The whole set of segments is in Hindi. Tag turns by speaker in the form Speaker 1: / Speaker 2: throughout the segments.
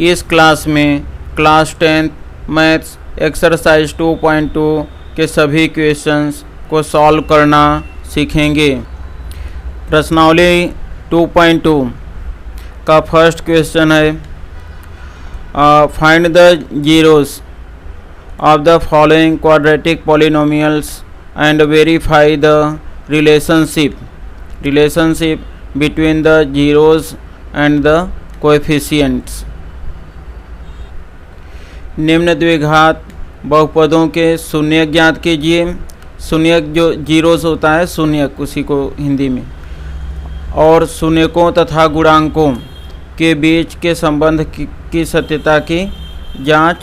Speaker 1: इस क्लास में क्लास 10 मैथ्स एक्सरसाइज 2.2 के सभी क्वेश्चंस को सॉल्व करना सीखेंगे। प्रश्नावली 2.2 का फर्स्ट क्वेश्चन है find the zeros of the following quadratic polynomials and verify the relationship between the zeros and the coefficients. निम्न द्विघात बहुपदों के शून्यक ज्ञात कीजिए। शून्यक जो जीरोस होता है, शून्यक उसी को हिंदी में, और शून्यकों तथा गुणांकों के बीच के संबंध की सत्यता की जांच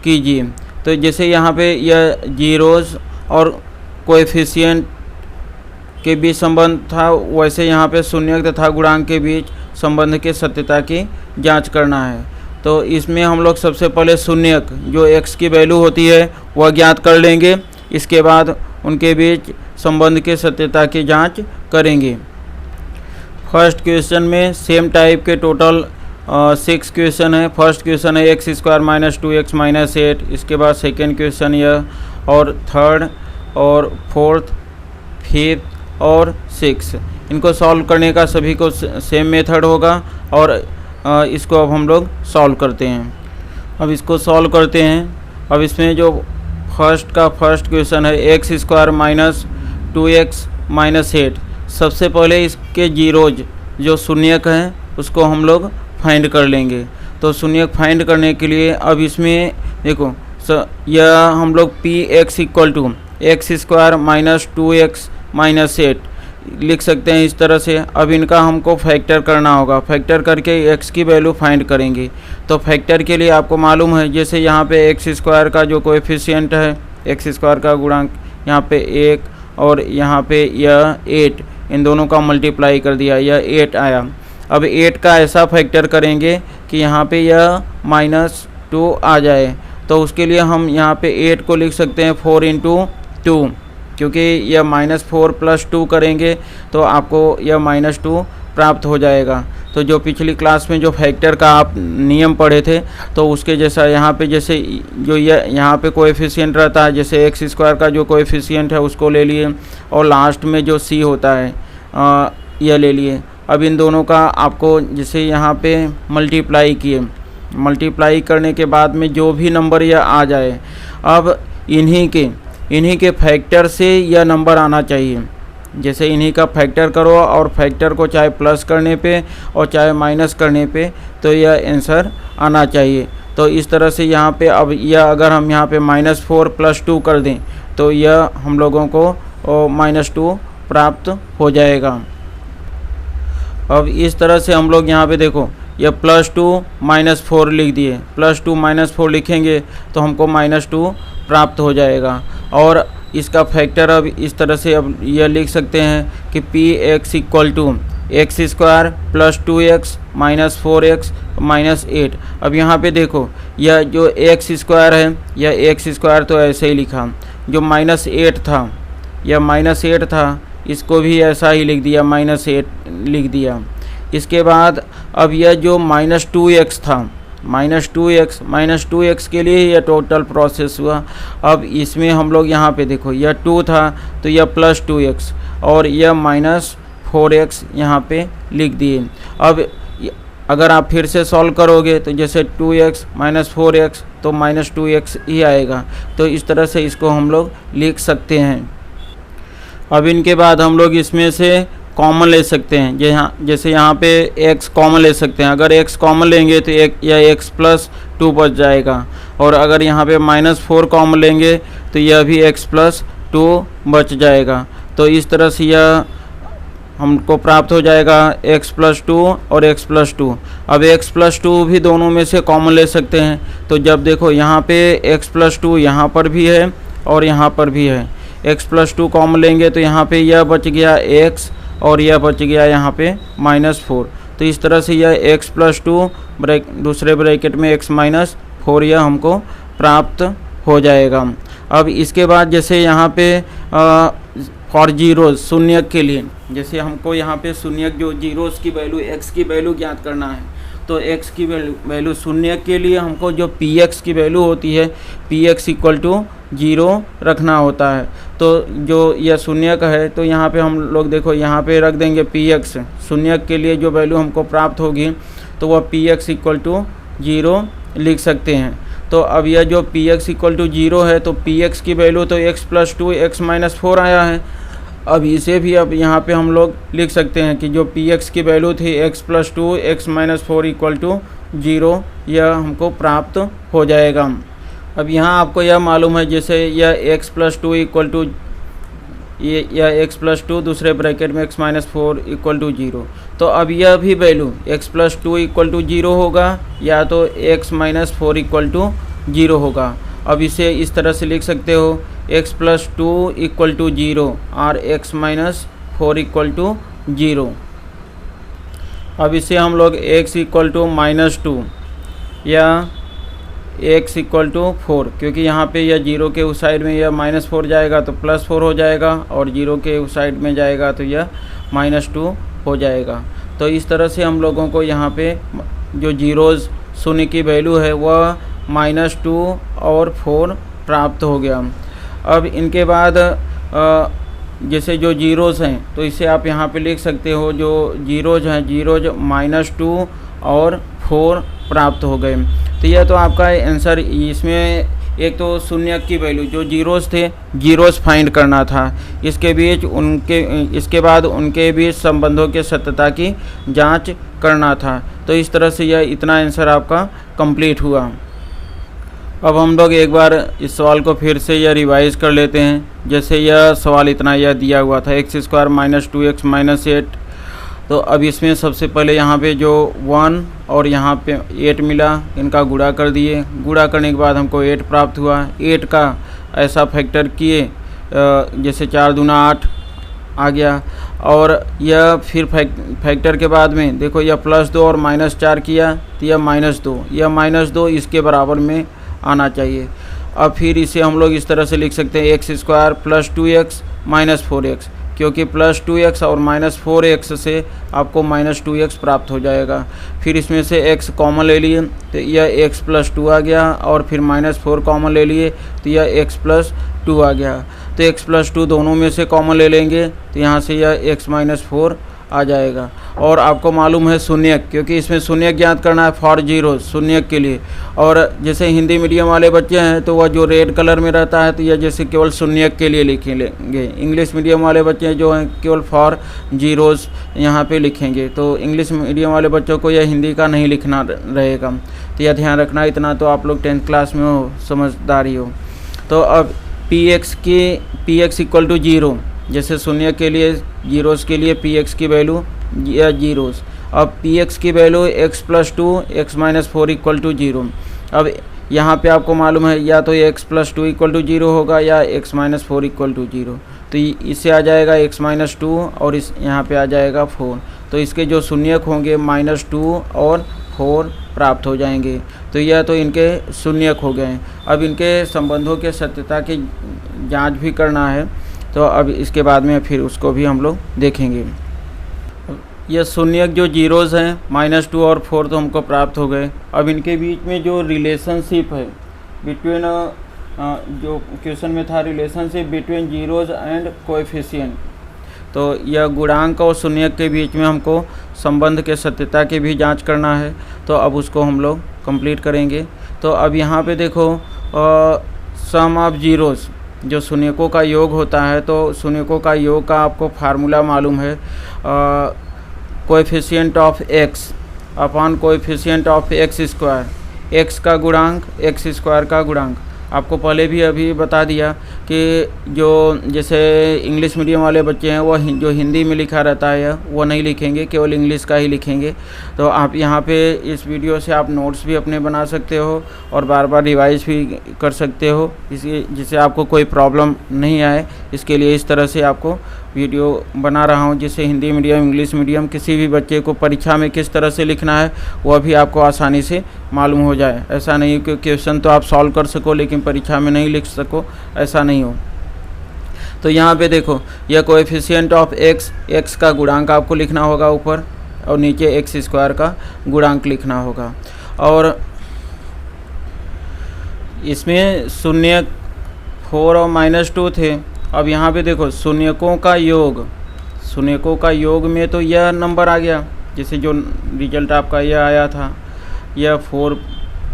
Speaker 1: कीजिए। तो जैसे यहाँ पे यह जीरोस और कोएफिशिएंट के बीच संबंध था, वैसे यहाँ पे शून्यक तथा गुणांक के बीच संबंध के सत्यता की जांच करना है। तो इसमें हम लोग सबसे पहले शून्यक जो x की वैल्यू होती है वह ज्ञात कर लेंगे। इसके बाद उनके बीच संबंध के सत्यता की जांच करेंगे। फर्स्ट क्वेश्चन में सेम टाइप के टोटल 6 क्वेश्चन है। फर्स्ट क्वेश्चन है x² - 2x - 8। इसके बाद सेकेंड क्वेश्चन यह, और थर्ड और फोर्थ, फिफ्थ और सिक्स। इनको सॉल्व करने का सभी को सेम मेथड होगा और इसको अब हम लोग सॉल्व करते हैं। अब इसको सॉल्व करते हैं। अब इसमें जो फर्स्ट क्वेश्चन है x² - 2x - 8। सबसे पहले इसके जीरोज जो शून्यक हैं उसको हम लोग फाइंड कर लेंगे। तो शून्यक फाइंड करने के लिए अब इसमें देखो यह हम लोग px = x² - 2x - 8 लिख सकते हैं इस तरह से। अब इनका हमको फैक्टर करना होगा। फैक्टर करके x की वैल्यू फाइंड करेंगे। तो फैक्टर के लिए आपको मालूम है, जैसे यहाँ पे x² का जो कोएफिशिएंट है, x² का गुणांक यहाँ पे 1 और यहाँ पे यह 8, इन दोनों का मल्टीप्लाई कर दिया, यह 8 आया। अब 8 का ऐसा फैक्टर करेंगे कि यहाँ पे यह -2 आ जाए। तो उसके लिए हम यहाँ पे 8 को लिख सकते हैं 4 × 2, क्योंकि यह -4 + 2 करेंगे तो आपको यह -2 प्राप्त हो जाएगा। तो जो पिछली क्लास में जो फैक्टर का आप नियम पढ़े थे, तो उसके जैसा यहाँ पे जैसे जो यहाँ पे कोएफिशिएंट रहता है, जैसे x² का जो कोएफिशिएंट है उसको ले लिए और लास्ट में जो c होता है यह ले लिए। अब इन दोनों का आपको जैसे यहाँ पे मल्टीप्लाई करने के बाद में जो भी नंबर यह आ जाए, अब इन्हीं के फैक्टर से यह नंबर आना चाहिए। जैसे इन्हीं का फैक्टर करो और फैक्टर को चाहे प्लस करने पे और चाहे माइनस करने पे, तो यह आंसर आना चाहिए। तो इस तरह से यहाँ पे अब यह अगर हम यहाँ पे -4 + 2 कर दें तो यह हम लोगों को -2 प्राप्त हो जाएगा। अब इस तरह से हम लोग यहाँ पे देखो यह +2 - 4 लिख दिए। +2 - 4 लिखेंगे तो हमको -2 प्राप्त हो जाएगा। और इसका फैक्टर अब इस तरह से अब यह लिख सकते हैं कि px = x² + 2x - 4x - 8। अब यहाँ पे देखो यह जो x² है, यह x² तो ऐसे ही लिखा। जो -8 था, यह -8 था, इसको भी ऐसा ही लिख दिया, -8 लिख दिया। इसके बाद अब यह जो -2x था, -2x के लिए यह टोटल प्रोसेस हुआ। अब इसमें हम लोग यहाँ पे देखो यह 2 था तो यह +2x और यह -4x यहाँ पे लिख दिए। अब अगर आप फिर से सॉल्व करोगे तो जैसे 2x - 4x तो -2x ही आएगा। तो इस तरह से इसको हम लोग लिख सकते हैं। अब इनके बाद हम लोग इसमें से कॉमन ले सकते हैं। जैसे यहाँ पे x कॉमन ले सकते हैं। अगर x कॉमन लेंगे तो यह x + 2 बच जाएगा, और अगर यहाँ पे -4 कॉमन लेंगे तो यह भी x + 2 बच जाएगा। तो इस तरह से यह हमको प्राप्त हो जाएगा x + 2 और x + 2। अब x + 2 भी दोनों में से कॉमन ले सकते हैं। तो जब देखो यहाँ पे x + 2 यहाँ पर भी है और यहाँ पर भी है, x + 2 कॉमन लेंगे तो यहाँ पे यह बच गया x और यह बच गया यहाँ पे -4। तो इस तरह से यह x + 2 दूसरे ब्रैकेट में x - 4 यह हमको प्राप्त हो जाएगा। अब इसके बाद जैसे यहाँ पे फॉर जीरोज शून्यक के लिए, जैसे हमको यहाँ पे शून्यक जो जीरोस की वैल्यू x की वैल्यू ज्ञात करना है, तो x की वैल्यू शून्य के लिए हमको जो px की वैल्यू होती है px इक्वल टू 0 रखना होता है। तो जो यह शून्य का है तो यहाँ पे हम लोग देखो यहाँ पे रख देंगे px, शून्य के लिए जो वैल्यू हमको प्राप्त होगी तो वह px इक्वल टू 0 लिख सकते हैं। तो अब यह जो px इक्वल टू 0 है तो px की वैल्यू तो x + 2 x - 4 आया है। अब इसे भी अब यहाँ पे हम लोग लिख सकते हैं कि जो px की वैल्यू थी x + 2 x - 4 इक्वल टू 0, यह हमको प्राप्त हो जाएगा। अब यहाँ आपको यह मालूम है जैसे यह x + 2 इक्वल टू यह x + 2 दूसरे ब्रैकेट में x - 4 इक्वल टू 0। तो अब यह भी वैल्यू x + 2 इक्वल टू 0 होगा या तो x - 4 इक्वल टू 0 होगा। अब इसे इस तरह से लिख सकते हो x + 2 इक्वल टू 0 और x - 4 इक्वल टू 0। अब इसे हम लोग x इक्वल टू -2 या x इक्वल टू 4, क्योंकि यहाँ पे यह 0 के उस साइड में यह -4 जाएगा तो +4 हो जाएगा और 0 के उस साइड में जाएगा तो यह -2 हो जाएगा। तो इस तरह से हम लोगों को यहाँ पे जो जीरोज़ शून्य की वैल्यू है वह -2 और 4 प्राप्त हो गया। अब इनके बाद जैसे जो जीरोज़ हैं तो इसे आप यहाँ पे लिख सकते हो, जो जीरोज़ हैं जीरोज़ -2 और 4 प्राप्त हो गए। तो यह तो आपका आंसर। इसमें एक तो शून्य की वैल्यू जो जीरोज़ थे जीरोज़ फाइंड करना था, इसके बाद उनके बीच संबंधों के सत्यता की जांच करना था। तो इस तरह से यह इतना आंसर आपका कंप्लीट हुआ। अब हम लोग एक बार इस सवाल को फिर से यह रिवाइज़ कर लेते हैं। जैसे यह सवाल इतना यह दिया हुआ था x² - 2x - 8। तो अब इसमें सबसे पहले यहाँ पे जो 1 और यहाँ पे 8 मिला, इनका गुणा कर दिए। गुणा करने के बाद हमको 8 प्राप्त हुआ। 8 का ऐसा फैक्टर किए जैसे 4 दूना 8 आ गया। और यह फिर फैक्टर के बाद में देखो यह +2 और -4 किया तो यह -2, यह -2 इसके बराबर में आना चाहिए। अब फिर इसे हम लोग इस तरह से लिख सकते हैं x² + 2x - 4x, क्योंकि +2x और -4x से आपको -2x प्राप्त हो जाएगा। फिर इसमें से x कॉमन ले लिए तो यह x + 2 आ गया और फिर -4 कॉमन ले लिए तो यह x + 2 आ गया। तो x + 2 दोनों में से कॉमन ले लेंगे तो यहाँ से यह x - 4 आ जाएगा। और आपको मालूम है शून्य, क्योंकि इसमें शून्य ज्ञात करना है फॉर जीरो, शून्य के लिए। और जैसे हिंदी मीडियम वाले बच्चे हैं तो वह जो रेड कलर में रहता है तो यह जैसे केवल शून्य के लिए लिखेंगे। इंग्लिश मीडियम वाले बच्चे जो हैं केवल फॉर जीरोज़ यहाँ पे लिखेंगे। तो इंग्लिश मीडियम वाले बच्चों को यह हिंदी का नहीं लिखना रहेगा। तो यह ध्यान रखना, इतना तो आप लोग 10th क्लास में हो, समझदारी हो। तो अब px इक्वल टू 0, जैसे शून्य के लिए जीरोज़ के लिए px की वैल्यू या जीरोज़। अब px की value x + 2 x - 4 equal to 0। अब यहाँ पे आपको मालूम है या तो x + 2 इक्वल टू 0 होगा या x - 4 इक्वल टू 0। तो इससे आ जाएगा x - 2 और इस यहाँ पे आ जाएगा 4। तो इसके जो शून्यक होंगे -2 और 4 प्राप्त हो जाएंगे। तो यह तो इनके शून्यक हो गए। अब इनके संबंधों के सत्यता की जाँच भी करना है, तो अब इसके बाद में फिर उसको भी हम लोग देखेंगे। यह शून्यक जो जीरोज़ हैं -2 और 4 तो हमको प्राप्त हो गए। अब इनके बीच में जो रिलेशनशिप है बिटवीन, जो क्वेश्चन में था relationship between zeros and coefficient, तो यह गुणांक और शून्यक के बीच में हमको संबंध के सत्यता की भी जांच करना है। तो अब उसको हम लोग कंप्लीट करेंगे। तो अब यहाँ पे देखो सम ऑफ जीरोज़, जो शून्यकों का योग होता है, तो शून्यकों का योग का आपको फार्मूला मालूम है, coefficient of x upon coefficient of x², x का गुणांक x² का गुणांक। आपको पहले भी अभी बता दिया कि जो जैसे इंग्लिश मीडियम वाले बच्चे हैं वो जो हिंदी में लिखा रहता है वो नहीं लिखेंगे, केवल इंग्लिश का ही लिखेंगे। तो आप यहाँ पे इस वीडियो से आप नोट्स भी अपने बना सकते हो और बार बार रिवाइज भी कर सकते हो, जिससे आपको कोई प्रॉब्लम नहीं आए। इसके लिए इस तरह से आपको वीडियो बना रहा हूँ, जिससे हिंदी मीडियम इंग्लिश मीडियम किसी भी बच्चे को परीक्षा में किस तरह से लिखना है वह भी आपको आसानी से मालूम हो जाए। ऐसा नहीं कि क्वेश्चन तो आप सॉल्व कर सको लेकिन परीक्षा में नहीं लिख सको, ऐसा नहीं हो। तो यहाँ पे देखो यह कोएफिशिएंट ऑफ x का गुणांक आपको लिखना होगा ऊपर, और नीचे एक्स स्क्वायर का गुणांक लिखना होगा। और इसमें शून्य 4 और -2 थे। अब यहाँ पे देखो शून्यकों का योग में तो यह नंबर आ गया, जैसे जो रिजल्ट आपका यह आया था, यह 4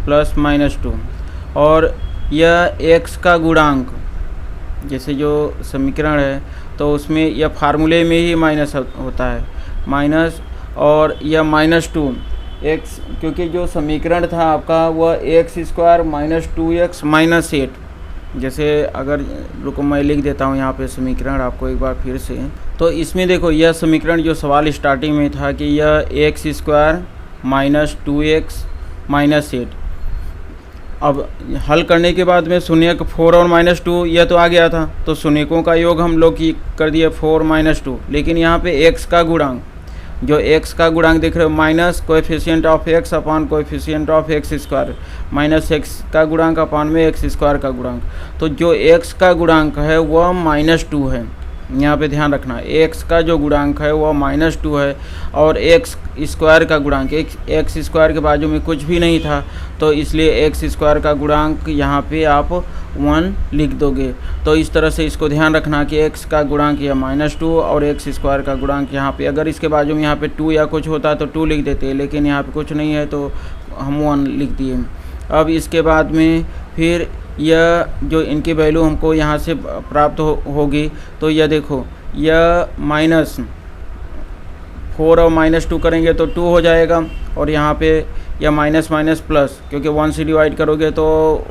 Speaker 1: + -2, और यह x का गुणांक, जैसे जो समीकरण है तो उसमें यह फार्मूले में ही माइनस होता है, माइनस, और यह -2 x, क्योंकि जो समीकरण था आपका वह x² - 2x - 8, जैसे अगर रुको मैं लिख देता हूँ यहाँ पे समीकरण आपको एक बार फिर से। तो इसमें देखो यह समीकरण जो सवाल स्टार्टिंग में था कि यह x² - 2x - 8, अब हल करने के बाद में शून्यक 4 और -2 यह तो आ गया था, तो शून्यकों का योग हम लोग की कर दिए 4 - 2, लेकिन यहाँ पे x का गुणांक, जो x का गुणांक देख रहे हो, minus coefficient of x upon coefficient of x², minus x का गुणांक अपॉन में x² का गुणांक। तो जो x का गुणांक है वह -2 है, यहाँ पे ध्यान रखना, x का जो गुणांक है वह -2 है, और x² का गुणांक, x² के बाजू में कुछ भी नहीं था, तो इसलिए x² का गुणांक यहाँ पे आप 1 लिख दोगे। तो इस तरह से इसको ध्यान रखना कि x का गुणांक या -2 और x² का गुणांक यहाँ पे, अगर इसके बाजू में यहाँ पे 2 या कुछ होता तो 2 लिख देते, लेकिन यहाँ पे कुछ नहीं है तो हम 1 लिख दिए। अब इसके बाद में फिर यह जो इनकी वैल्यू हमको यहाँ से प्राप्त होगी, तो यह देखो यह -4 और -2 करेंगे तो 2 हो जाएगा, और यहाँ पे यह माइनस माइनस प्लस, क्योंकि 1 से डिवाइड करोगे तो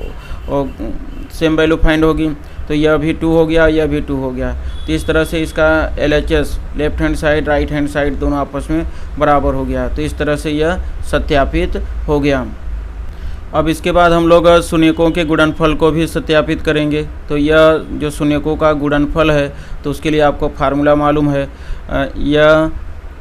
Speaker 1: सेम वैल्यू फाइंड होगी, तो यह भी 2 हो गया, यह भी 2 हो गया। तो इस तरह से इसका LHS left hand side right hand side दोनों आपस में बराबर हो गया। तो इस तरह से यह सत्यापित हो गया। अब इसके बाद हम लोग शून्यकों के गुणनफल को भी सत्यापित करेंगे। तो यह जो शून्यकों का गुणनफल है तो उसके लिए आपको फार्मूला मालूम है, यह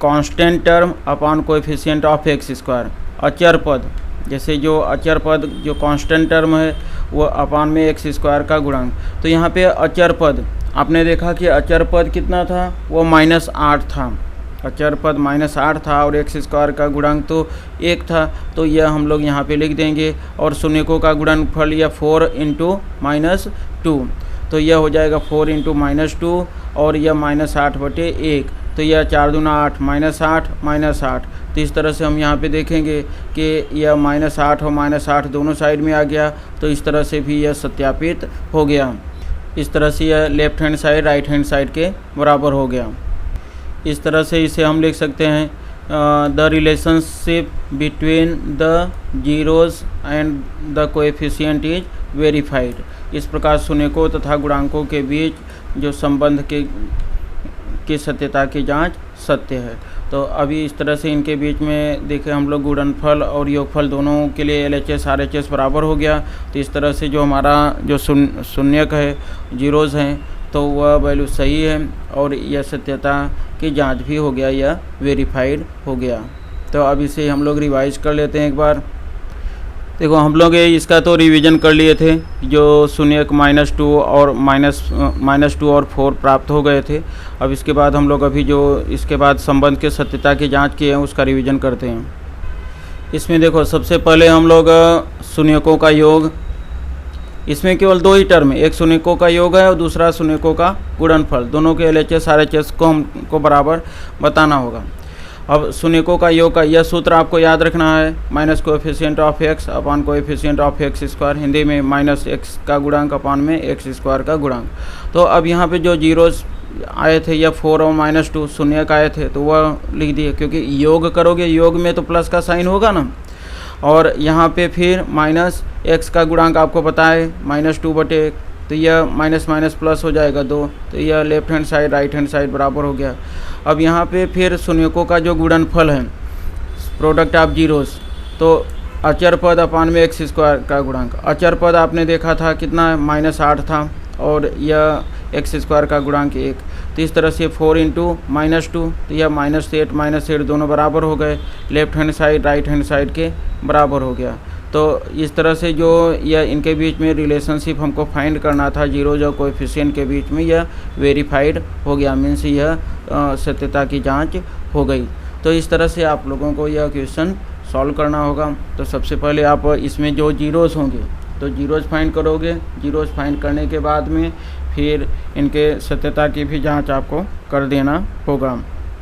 Speaker 1: constant term upon coefficient of x², अचर पद, जैसे जो अचर पद जो कांस्टेंट टर्म है वो अपॉन में x² का गुणांक। तो यहाँ पे अचर पद आपने देखा कि अचर पद कितना था, वो -8 था, अचर पद -8 था, और x² का गुणांक तो 1 था, तो यह हम लोग यहाँ पे लिख देंगे। और शून्यकों का गुणनफल यह 4 × -2, तो यह हो जाएगा 4 × -2, और यह -8/1, तो यह 4 दूना 8, -8 -8। तो इस तरह से हम यहाँ पे देखेंगे कि यह -8 और -8 दोनों साइड में आ गया, तो इस तरह से भी यह सत्यापित हो गया। इस तरह से यह left hand side right hand side के बराबर हो गया। इस तरह से इसे हम लिख सकते हैं, the relationship between the zeros and the coefficient is verified. इस प्रकार शून्यकों तथा गुणांकों के बीच जो संबंध की सत्यता की जांच सत्य है। तो अभी इस तरह से इनके बीच में देखें हम लोग गुणनफल और योगफल दोनों के लिए LHS RHS बराबर हो गया। तो इस तरह से जो हमारा जो शून्यक है, जीरोज़ हैं, तो वह वैल्यू सही है, और यह सत्यता की जांच भी हो गया, यह वेरीफाइड हो गया। तो अब इसे हम लोग रिवाइज कर लेते हैं एक बार। देखो हम लोग इसका तो रिवीजन कर लिए थे, जो शून्यक -2 और -2 और 4 प्राप्त हो गए थे। अब इसके बाद हम लोग अभी जो इसके बाद संबंध के सत्यता की जांच किए हैं उसका रिवीजन करते हैं। इसमें देखो सबसे पहले हम लोग शून्यकों का योग, इसमें केवल 2 ही टर्म है, एक शून्यकों का योग है और दूसरा शून्यकों का गुणनफल। दोनों के LHS RHS को हमको बराबर बताना होगा। अब शून्यकों का योग का यह सूत्र आपको याद रखना है, minus coefficient of x upon coefficient of x², Hindi में -x का गुणांक अपॉन में x² का गुणांक। तो अब यहाँ पे जो जीरोस आए थे, या 4 और -2 शून्यक आए थे, तो वह लिख दिए, क्योंकि योग करोगे, योग में तो प्लस का साइन होगा ना। और यहाँ पे फिर -x का गुणांक आपको पता है -2/1, तो यह माइनस माइनस प्लस हो जाएगा 2, तो यह left hand side right hand side बराबर हो गया। अब यहाँ पे फिर शून्यकों का जो गुणनफल है, प्रोडक्ट ऑफ जीरोस, तो अचर पद अपॉन में x² का गुणांक। अचर पद आपने देखा था कितना है, -8 था, और यह x² का गुणांक 1। तो इस तरह से 4 × -2, तो यह -8 दोनों बराबर हो गए, left hand side right hand side के बराबर हो गया। तो इस तरह से जो यह इनके बीच में रिलेशनशिप हमको फाइंड करना था, जीरोज और कोएफिशिएंट के बीच में, यह वेरीफाइड हो गया, मीन्स यह सत्यता की जांच हो गई। तो इस तरह से आप लोगों को यह क्वेश्चन सॉल्व करना होगा। तो सबसे पहले आप इसमें जो जीरोज़ होंगे तो जीरोज़ फाइंड करोगे। जीरोज़ फाइंड करने के बाद में फिर इनके सत्यता की भी जांच आपको कर देना होगा।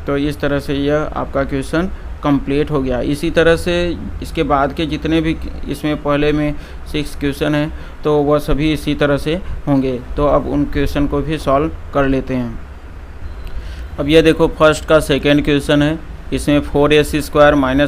Speaker 1: तो इस तरह से यह आपका क्वेश्चन कंप्लीट हो गया। इसी तरह से इसके बाद के जितने भी इसमें पहले में 6 क्वेश्चन हैं तो वह सभी इसी तरह से होंगे। तो अब उन क्वेश्चन को भी सॉल्व कर लेते हैं। अब यह देखो फर्स्ट का सेकेंड क्वेश्चन है। इसमें 4s² -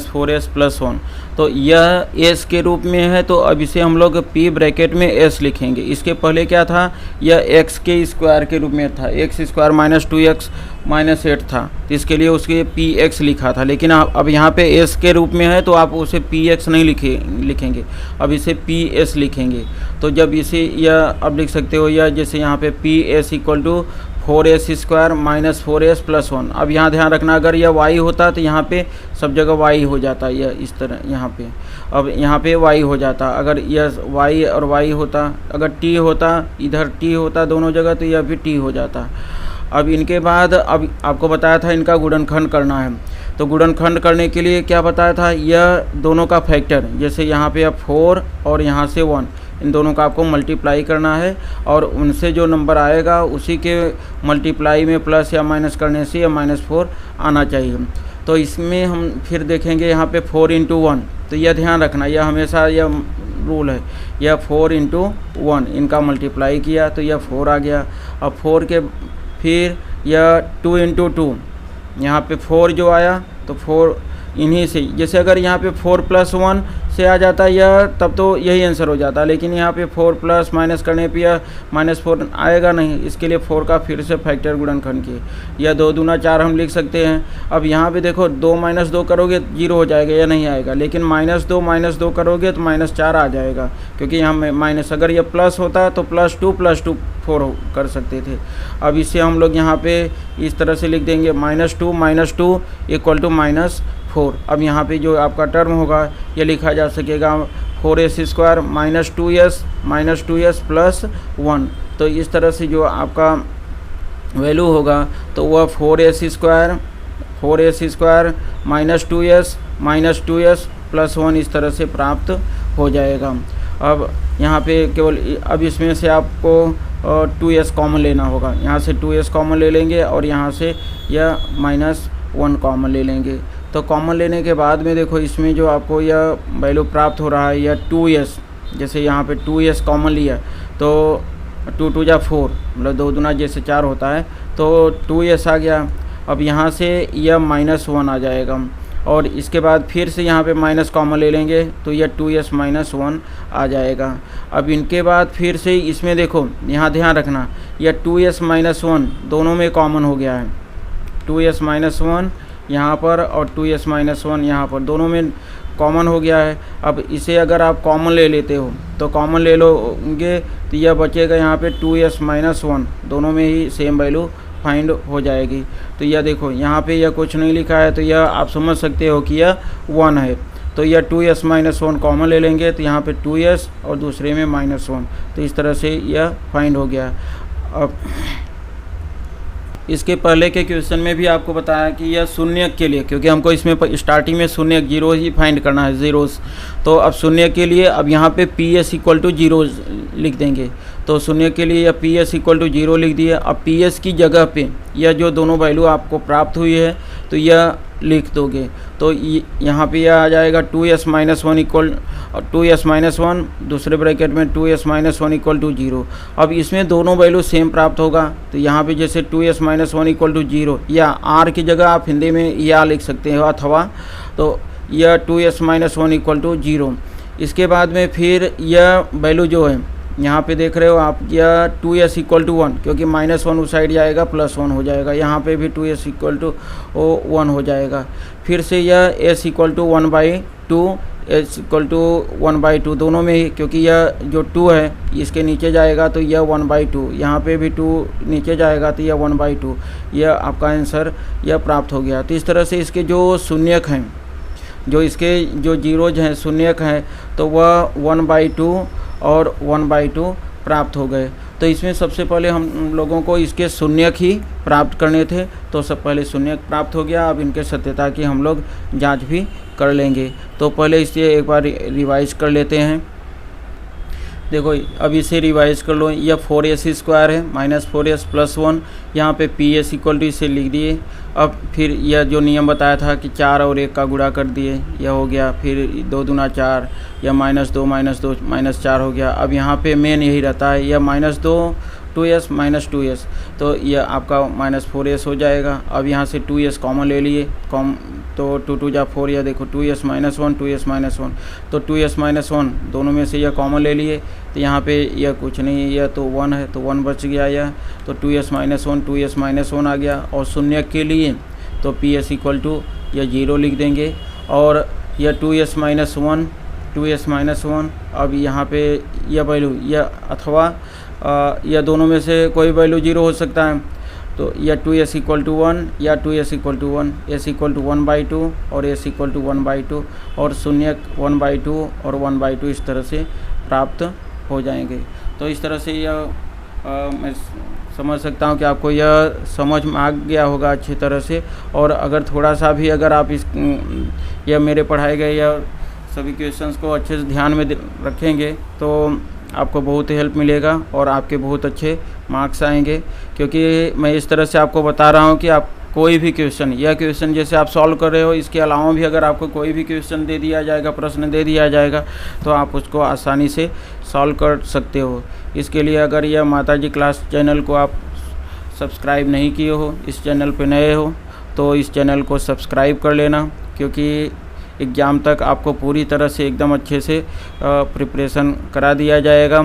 Speaker 1: 4s + 1, तो यह s के रूप में है। तो अब इसे हम लोग p ब्रैकेट में s लिखेंगे। इसके पहले क्या था, यह x के स्क्वायर के रूप में था, x² - 2x - 8 था, तो इसके लिए उसके px लिखा था। लेकिन अब यहाँ पे s के रूप में है तो आप उसे px नहीं लिखेंगे, अब इसे ps लिखेंगे। तो जब इसे यह अब लिख सकते हो, यह जैसे यहाँ पे ps = 4s² - 4s + 1। अब यहाँ ध्यान रखना, अगर यह y होता तो यहाँ पे सब जगह y हो जाता, यह इस तरह यहाँ पे, अब यहाँ पे y हो जाता। अगर यह y और y होता, अगर t होता, इधर t होता दोनों जगह, तो यह भी t हो जाता। अब इनके बाद अब आपको बताया था इनका गुणनखंड करना है। तो गुणनखंड करने के लिए क्या बताया था, यह दोनों का फैक्टर, जैसे यहाँ पे अब 4 और यहाँ से 1, इन दोनों का आपको मल्टीप्लाई करना है और उनसे जो नंबर आएगा उसी के मल्टीप्लाई में प्लस या माइनस करने से या -4 आना चाहिए। तो इसमें हम फिर देखेंगे यहाँ पे 4 × 1, तो यह ध्यान रखना, यह हमेशा यह रूल है, यह 4 × 1 इनका मल्टीप्लाई किया तो यह 4 आ गया। अब 4 के फिर यह 2 × 2, यहाँ पे 4 जो आया तो 4 इन्हीं से, जैसे अगर यहाँ पे 4 + 1 से आ जाता यह, तब तो यही आंसर हो जाता, लेकिन यहाँ पे 4 प्लस माइनस करने पे यह -4 आएगा नहीं, इसके लिए 4 का फिर से फैक्टर गुणनखंड किए, यह 2 दूना 4 हम लिख सकते हैं। अब यहाँ पे देखो 2 - 2 करोगे 0 हो जाएगा, यह नहीं आएगा, लेकिन -2 - 2 करोगे तो -4 आ जाएगा, क्योंकि यहाँ माइनस, अगर यह प्लस होता तो +2 + 2 4 कर सकते थे। अब इसे हम लोग यहाँ पे इस तरह से लिख देंगे, -2 - 2 = -4। अब यहाँ पे जो आपका टर्म होगा ये लिखा जा सकेगा 4s² - 2s + 1। तो इस तरह से जो आपका वैल्यू होगा तो वह 4s² - 2s - 2s + 1 इस तरह से प्राप्त हो जाएगा। अब यहाँ पे केवल अब इसमें से आपको 2s कॉमन लेना होगा, यहाँ से 2s कॉमन ले लेंगे और यहाँ से यह -1 कॉमन ले लेंगे। तो कॉमन लेने के बाद में देखो इसमें जो आपको यह वैल्यू प्राप्त हो रहा है यह 2s, जैसे यहाँ पे 2s कॉमन लिया तो 2 × 2 = 4, मतलब 2 दूना जैसे 4 होता है, तो 2s आ गया। अब यहाँ से यह -1 आ जाएगा और इसके बाद फिर से यहाँ पे माइनस कॉमन ले लेंगे तो यह 2s - 1 आ जाएगा। अब इनके बाद फिर से इसमें देखो, यहाँ ध्यान रखना, यह 2s - 1 दोनों में कॉमन हो गया है, 2s - 1 यहाँ पर और 2s - 1 यहाँ पर, दोनों में कॉमन हो गया है। अब इसे अगर आप कॉमन ले लेते हो तो कॉमन ले लोगे तो यह बचेगा यहाँ पे 2s - 1, दोनों में ही सेम वैल्यू फाइंड हो जाएगी। तो यह देखो यहाँ पे यह कुछ नहीं लिखा है, तो यह आप समझ सकते हो कि यह 1 है। तो यह 2s - 1 कॉमन ले लेंगे तो यहाँ पे 2s और दूसरे में -1, तो इस तरह से यह फाइंड हो गया। अब इसके पहले के क्वेश्चन में भी आपको बताया कि यह शून्य के लिए, क्योंकि हमको इसमें स्टार्टिंग में शून्य 0 ही फाइंड करना है, ज़ीरोस। तो अब शून्य के लिए अब यहाँ पे PS = 0 लिख देंगे। तो शून्य के लिए यह PS = 0 लिख दिया। अब PS की जगह पे यह जो दोनों वैल्यू आपको प्राप्त हुई है तो यह लिख दोगे। तो यहाँ पे यह आ जाएगा 2s - 1 दूसरे ब्रैकेट में 2s - 1 = 0। अब इसमें दोनों वैल्यू सेम प्राप्त होगा, तो यहाँ पे जैसे 2s - 1 = 0, या r की जगह आप हिंदी में या लिख सकते हो अथवा, तो यह 2s - 1 = 0। इसके बाद में फिर यह वैल्यू जो है यहाँ पे देख रहे हो आप, यह 2s = 1, क्योंकि -1 उस साइड जाएगा +1 हो जाएगा, यहाँ पे भी 2s = 1 हो जाएगा। फिर से यह s = 1/2, s = 1/2 दोनों में ही, क्योंकि यह जो 2 है इसके नीचे जाएगा तो यह 1/2, यहाँ पे भी 2 नीचे जाएगा तो यह 1/2, यह आपका आंसर यह प्राप्त हो गया। तो इस तरह से इसके जो शून्यक हैं, जो इसके जो जीरोज हैं शून्यक हैं, तो वह 1/2 और 1/2 प्राप्त हो गए। तो इसमें सबसे पहले हम लोगों को इसके शून्यक ही प्राप्त करने थे, तो सब पहले शून्यक प्राप्त हो गया। अब इनके सत्यता की हम लोग जांच भी कर लेंगे। तो पहले इसे एक बार रिवाइज कर लेते हैं। देखो अब इसे रिवाइज कर लो। यह 4s² है -4s + 1, यहाँ पे PS = इसे लिख दिए। अब फिर यह जो नियम बताया था कि 4 और 1 का गुणा कर दिए, यह हो गया। फिर 2 दूना 4, या -2 -4 हो गया। अब यहाँ पे मेन यही रहता है, यह -2 2s -2s, तो यह आपका -4s हो जाएगा। अब यहाँ से 2s कॉमन ले लिए, तो 2 2 जा 4, यह देखो 2s - 1 2s - 1, तो 2s - 1 दोनों में से यह कॉमन ले लिए, तो यहाँ पे यह कुछ नहीं, यह तो 1 है, तो 1 बच गया यह, तो 2s - 1 2s - 1 आ गया। और शून्य के लिए तो PS = यह 0 लिख देंगे। और यह 2s - 1 2s - 1, अब यहाँ पे यह वैल्यू, यह अथवा यह दोनों में से कोई वैल्यू 0 हो सकता है, तो यह 2s = 1 या 2s = 1, s = 1/2 और s = 1/2, और शून्यक 1/2 और 1/2 इस तरह से प्राप्त हो जाएंगे। तो इस तरह से यह मैं समझ सकता हूँ कि आपको यह समझ में आ गया होगा अच्छी तरह से। और अगर थोड़ा सा भी अगर आप यह मेरे पढ़ाए गए या सभी क्वेश्चंस को अच्छे से ध्यान में रखेंगे तो आपको बहुत हेल्प मिलेगा और आपके बहुत अच्छे मार्क्स आएंगे। क्योंकि मैं इस तरह से आपको बता रहा हूँ कि आप कोई भी क्वेश्चन, यह क्वेश्चन जैसे आप सॉल्व कर रहे हो, इसके अलावा भी अगर आपको कोई भी क्वेश्चन दे दिया जाएगा, प्रश्न दे दिया जाएगा, तो आप उसको आसानी से सॉल्व कर सकते हो। इसके लिए अगर यह माताजी क्लास चैनल को आप सब्सक्राइब नहीं किए हो, इस चैनल पे नए हो, तो इस चैनल को सब्सक्राइब कर लेना, क्योंकि एग्ज़ाम तक आपको पूरी तरह से एकदम अच्छे से प्रिपरेशन करा दिया जाएगा।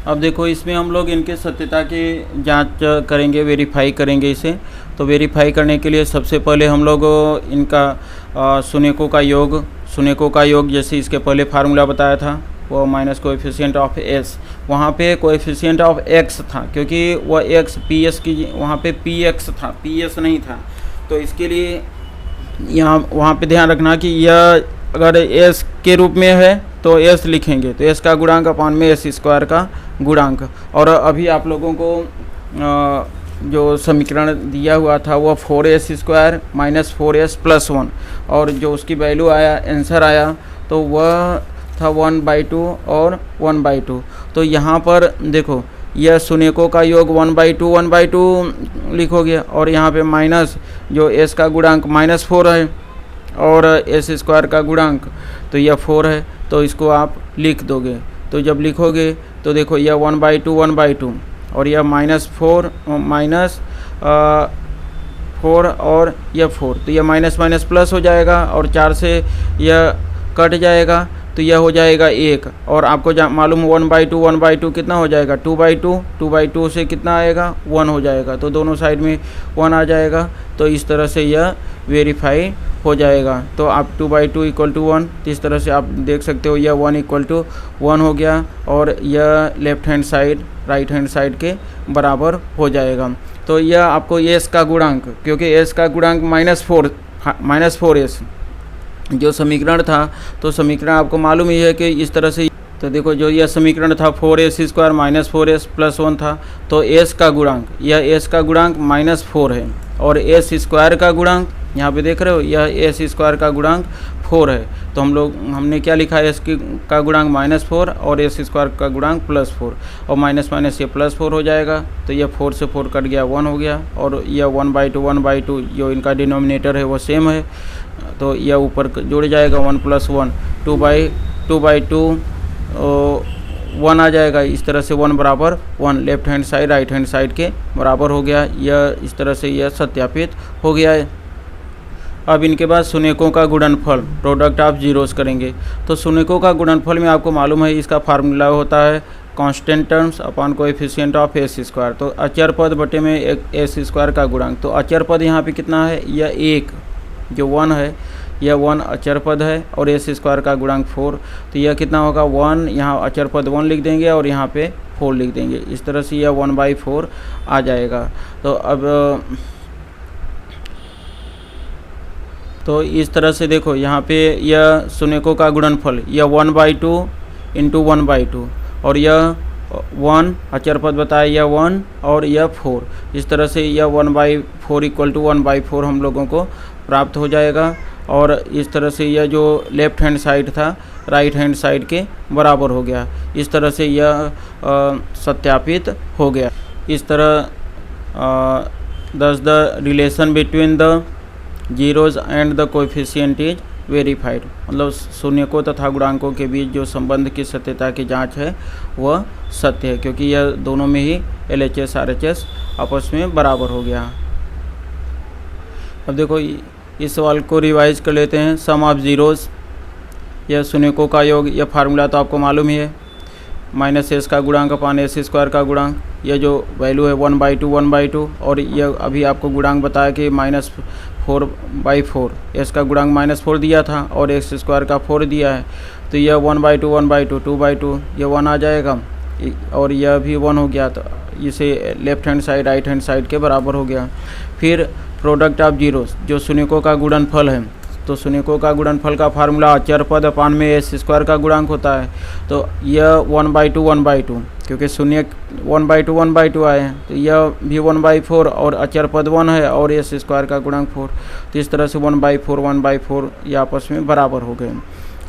Speaker 1: अब देखो इसमें हम लोग इनके सत्यता की जांच करेंगे, वेरीफाई करेंगे इसे। तो वेरीफाई करने के लिए सबसे पहले हम लोग इनका शून्यकों का योग जैसे इसके पहले फार्मूला बताया था, वो माइनस कोएफिशिएंट ऑफ s, वहाँ पे कोएफिशिएंट ऑफ x था, क्योंकि वह x PS की वहाँ पे px था, PS नहीं था। तो इसके लिए यहाँ वहाँ पे ध्यान रखना कि यह अगर s के रूप में है तो s लिखेंगे, तो s का गुणांक अपान में s² का गुणांक। और अभी आप लोगों को जो समीकरण दिया हुआ था वह 4s² - 4s + 1, और जो उसकी वैल्यू आया, आंसर आया, तो वह था 1/2 और 1/2। तो यहाँ पर देखो यह शून्यकों का योग 1/2 लिखोगे, और यहाँ पे माइनस जो s का गुणांक -4 है और s² का गुणांक तो यह 4 है, तो इसको आप लिख दोगे। तो जब लिखोगे तो देखो यह 1/2 और यह -4 और यह 4, तो यह माइनस माइनस प्लस हो जाएगा, और 4 से यह कट जाएगा, तो यह हो जाएगा 1। और आपको मालूम 1/2 कितना हो जाएगा, 2/2 से कितना आएगा, 1 हो जाएगा, तो दोनों साइड में 1 आ जाएगा। तो इस तरह से यह वेरीफाई हो जाएगा। तो आप 2/2 = 1, इस तरह से आप देख सकते हो, यह 1 = 1 हो गया, और यह left hand side right hand side के बराबर हो जाएगा। तो यह आपको s का गुणांक, क्योंकि s का गुणांक -4s जो समीकरण था, तो समीकरण आपको मालूम ही है कि इस तरह से। तो देखो जो यह समीकरण था 4s² - 4s + 1 था, तो s का गुणांक, यह s का गुणांक -4 है, और s² का गुणांक यहाँ पे देख रहे हो, यह s² का गुणांक 4 है। तो हमने क्या लिखा है, s का गुणांक -4 और s² का गुणांक +4, और माइनस माइनस ये +4 हो जाएगा, तो यह 4 से 4 कट गया, 1 हो गया, और यह 1/2 जो इनका डिनोमिनेटर है वो सेम है, तो यह ऊपर जुड़ जाएगा 1 + 1 2/2 1 आ जाएगा। इस तरह से 1 = 1 left hand side right hand side के बराबर हो गया। यह इस तरह से यह सत्यापित हो गया है। अब इनके बाद शून्यकों का गुणनफल, प्रोडक्ट ऑफ जीरोस करेंगे। तो शून्यकों का गुणनफल में आपको मालूम है इसका फार्मूला होता है constant terms upon coefficient of s²। तो अचर पद बटे में एक s² का गुणांक। तो अचर पद यहाँ पे कितना है, यह 1 जो 1 है, यह 1 अचर पद है, और s² का गुणांक 4, तो यह कितना होगा 1, यहाँ अचर पद 1 लिख देंगे और यहाँ पे 4 लिख देंगे। इस तरह से यह 1/4 आ जाएगा। तो इस तरह से देखो यहाँ पे यह शून्यकों का गुणनफल, यह 1/2 इंटू 1/2, और यह 1 अचर पद बताया, यह 1 और यह 4। इस तरह से यह 1/4 इक्वल टू 1/4 हम लोगों को प्राप्त हो जाएगा। और इस तरह से यह जो लेफ्ट हैंड साइड था राइट हैंड साइड के बराबर हो गया। इस तरह से यह सत्यापित हो गया। इस तरह thus the relation between the zeros and the coefficient is verified, मतलब शून्यकों तथा गुणांकों के बीच जो संबंध की सत्यता की जांच है वह सत्य है, क्योंकि यह दोनों में ही LHS RHS आपस में बराबर हो गया। अब देखो इस सवाल को रिवाइज कर लेते हैं। सम ऑफ जीरोस, यह शून्यकों का योग, यह फार्मूला तो आपको मालूम ही है, -s का गुणांक अपान s² का गुणांक। यह जो वैल्यू है 1/2 और यह अभी आपको गुणांक बताया कि -4/4, s का गुणांक -4 दिया था और x² का 4 दिया है, तो यह 1/2 2/2 यह 1 आ जाएगा और यह भी 1 हो गया, तो इसे left hand side right hand side के बराबर हो गया। फिर प्रोडक्ट ऑफ जीरोस, जो शून्यकों का गुणनफल है, तो शून्यकों का गुणनफल का फार्मूला अचर पद अपान में s² का गुणांक होता है, तो यह 1/2 क्योंकि शून्य 1/2 आए हैं, तो यह भी 1/4 और अचर पद 1 है और s² का गुणांक 4, तो इस तरह से 1/4 ये आपस में बराबर हो गए।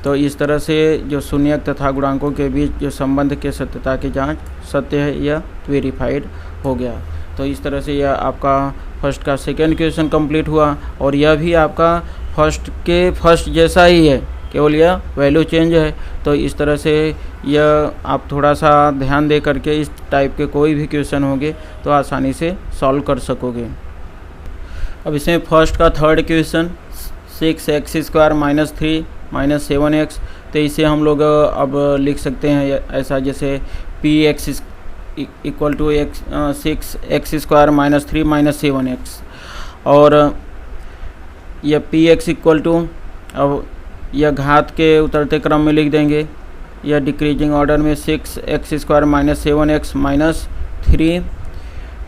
Speaker 1: तो इस तरह से जो शून्यक तथा गुणांकों के बीच जो संबंध के सत्यता की जांच सत्य है, यह वेरीफाइड हो गया। तो इस तरह से यह आपका फर्स्ट का सेकेंड क्वेश्चन कंप्लीट हुआ, और यह भी आपका फर्स्ट के फर्स्ट जैसा ही है, केवल यह वैल्यू चेंज है। तो इस तरह से यह आप थोड़ा सा ध्यान दे करके इस टाइप के कोई भी क्वेश्चन होंगे तो आसानी से सॉल्व कर सकोगे। अब इसमें फर्स्ट का थर्ड क्वेश्चन 6x² - 3 - 7x, तो इसे हम लोग अब लिख सकते हैं ऐसा, जैसे px equal to 6x² - 3 - 7x, और यह px इक्वल टू, अब यह घात के उतरते क्रम में लिख देंगे, यह डिक्रीजिंग ऑर्डर में 6x² - 7x - 3।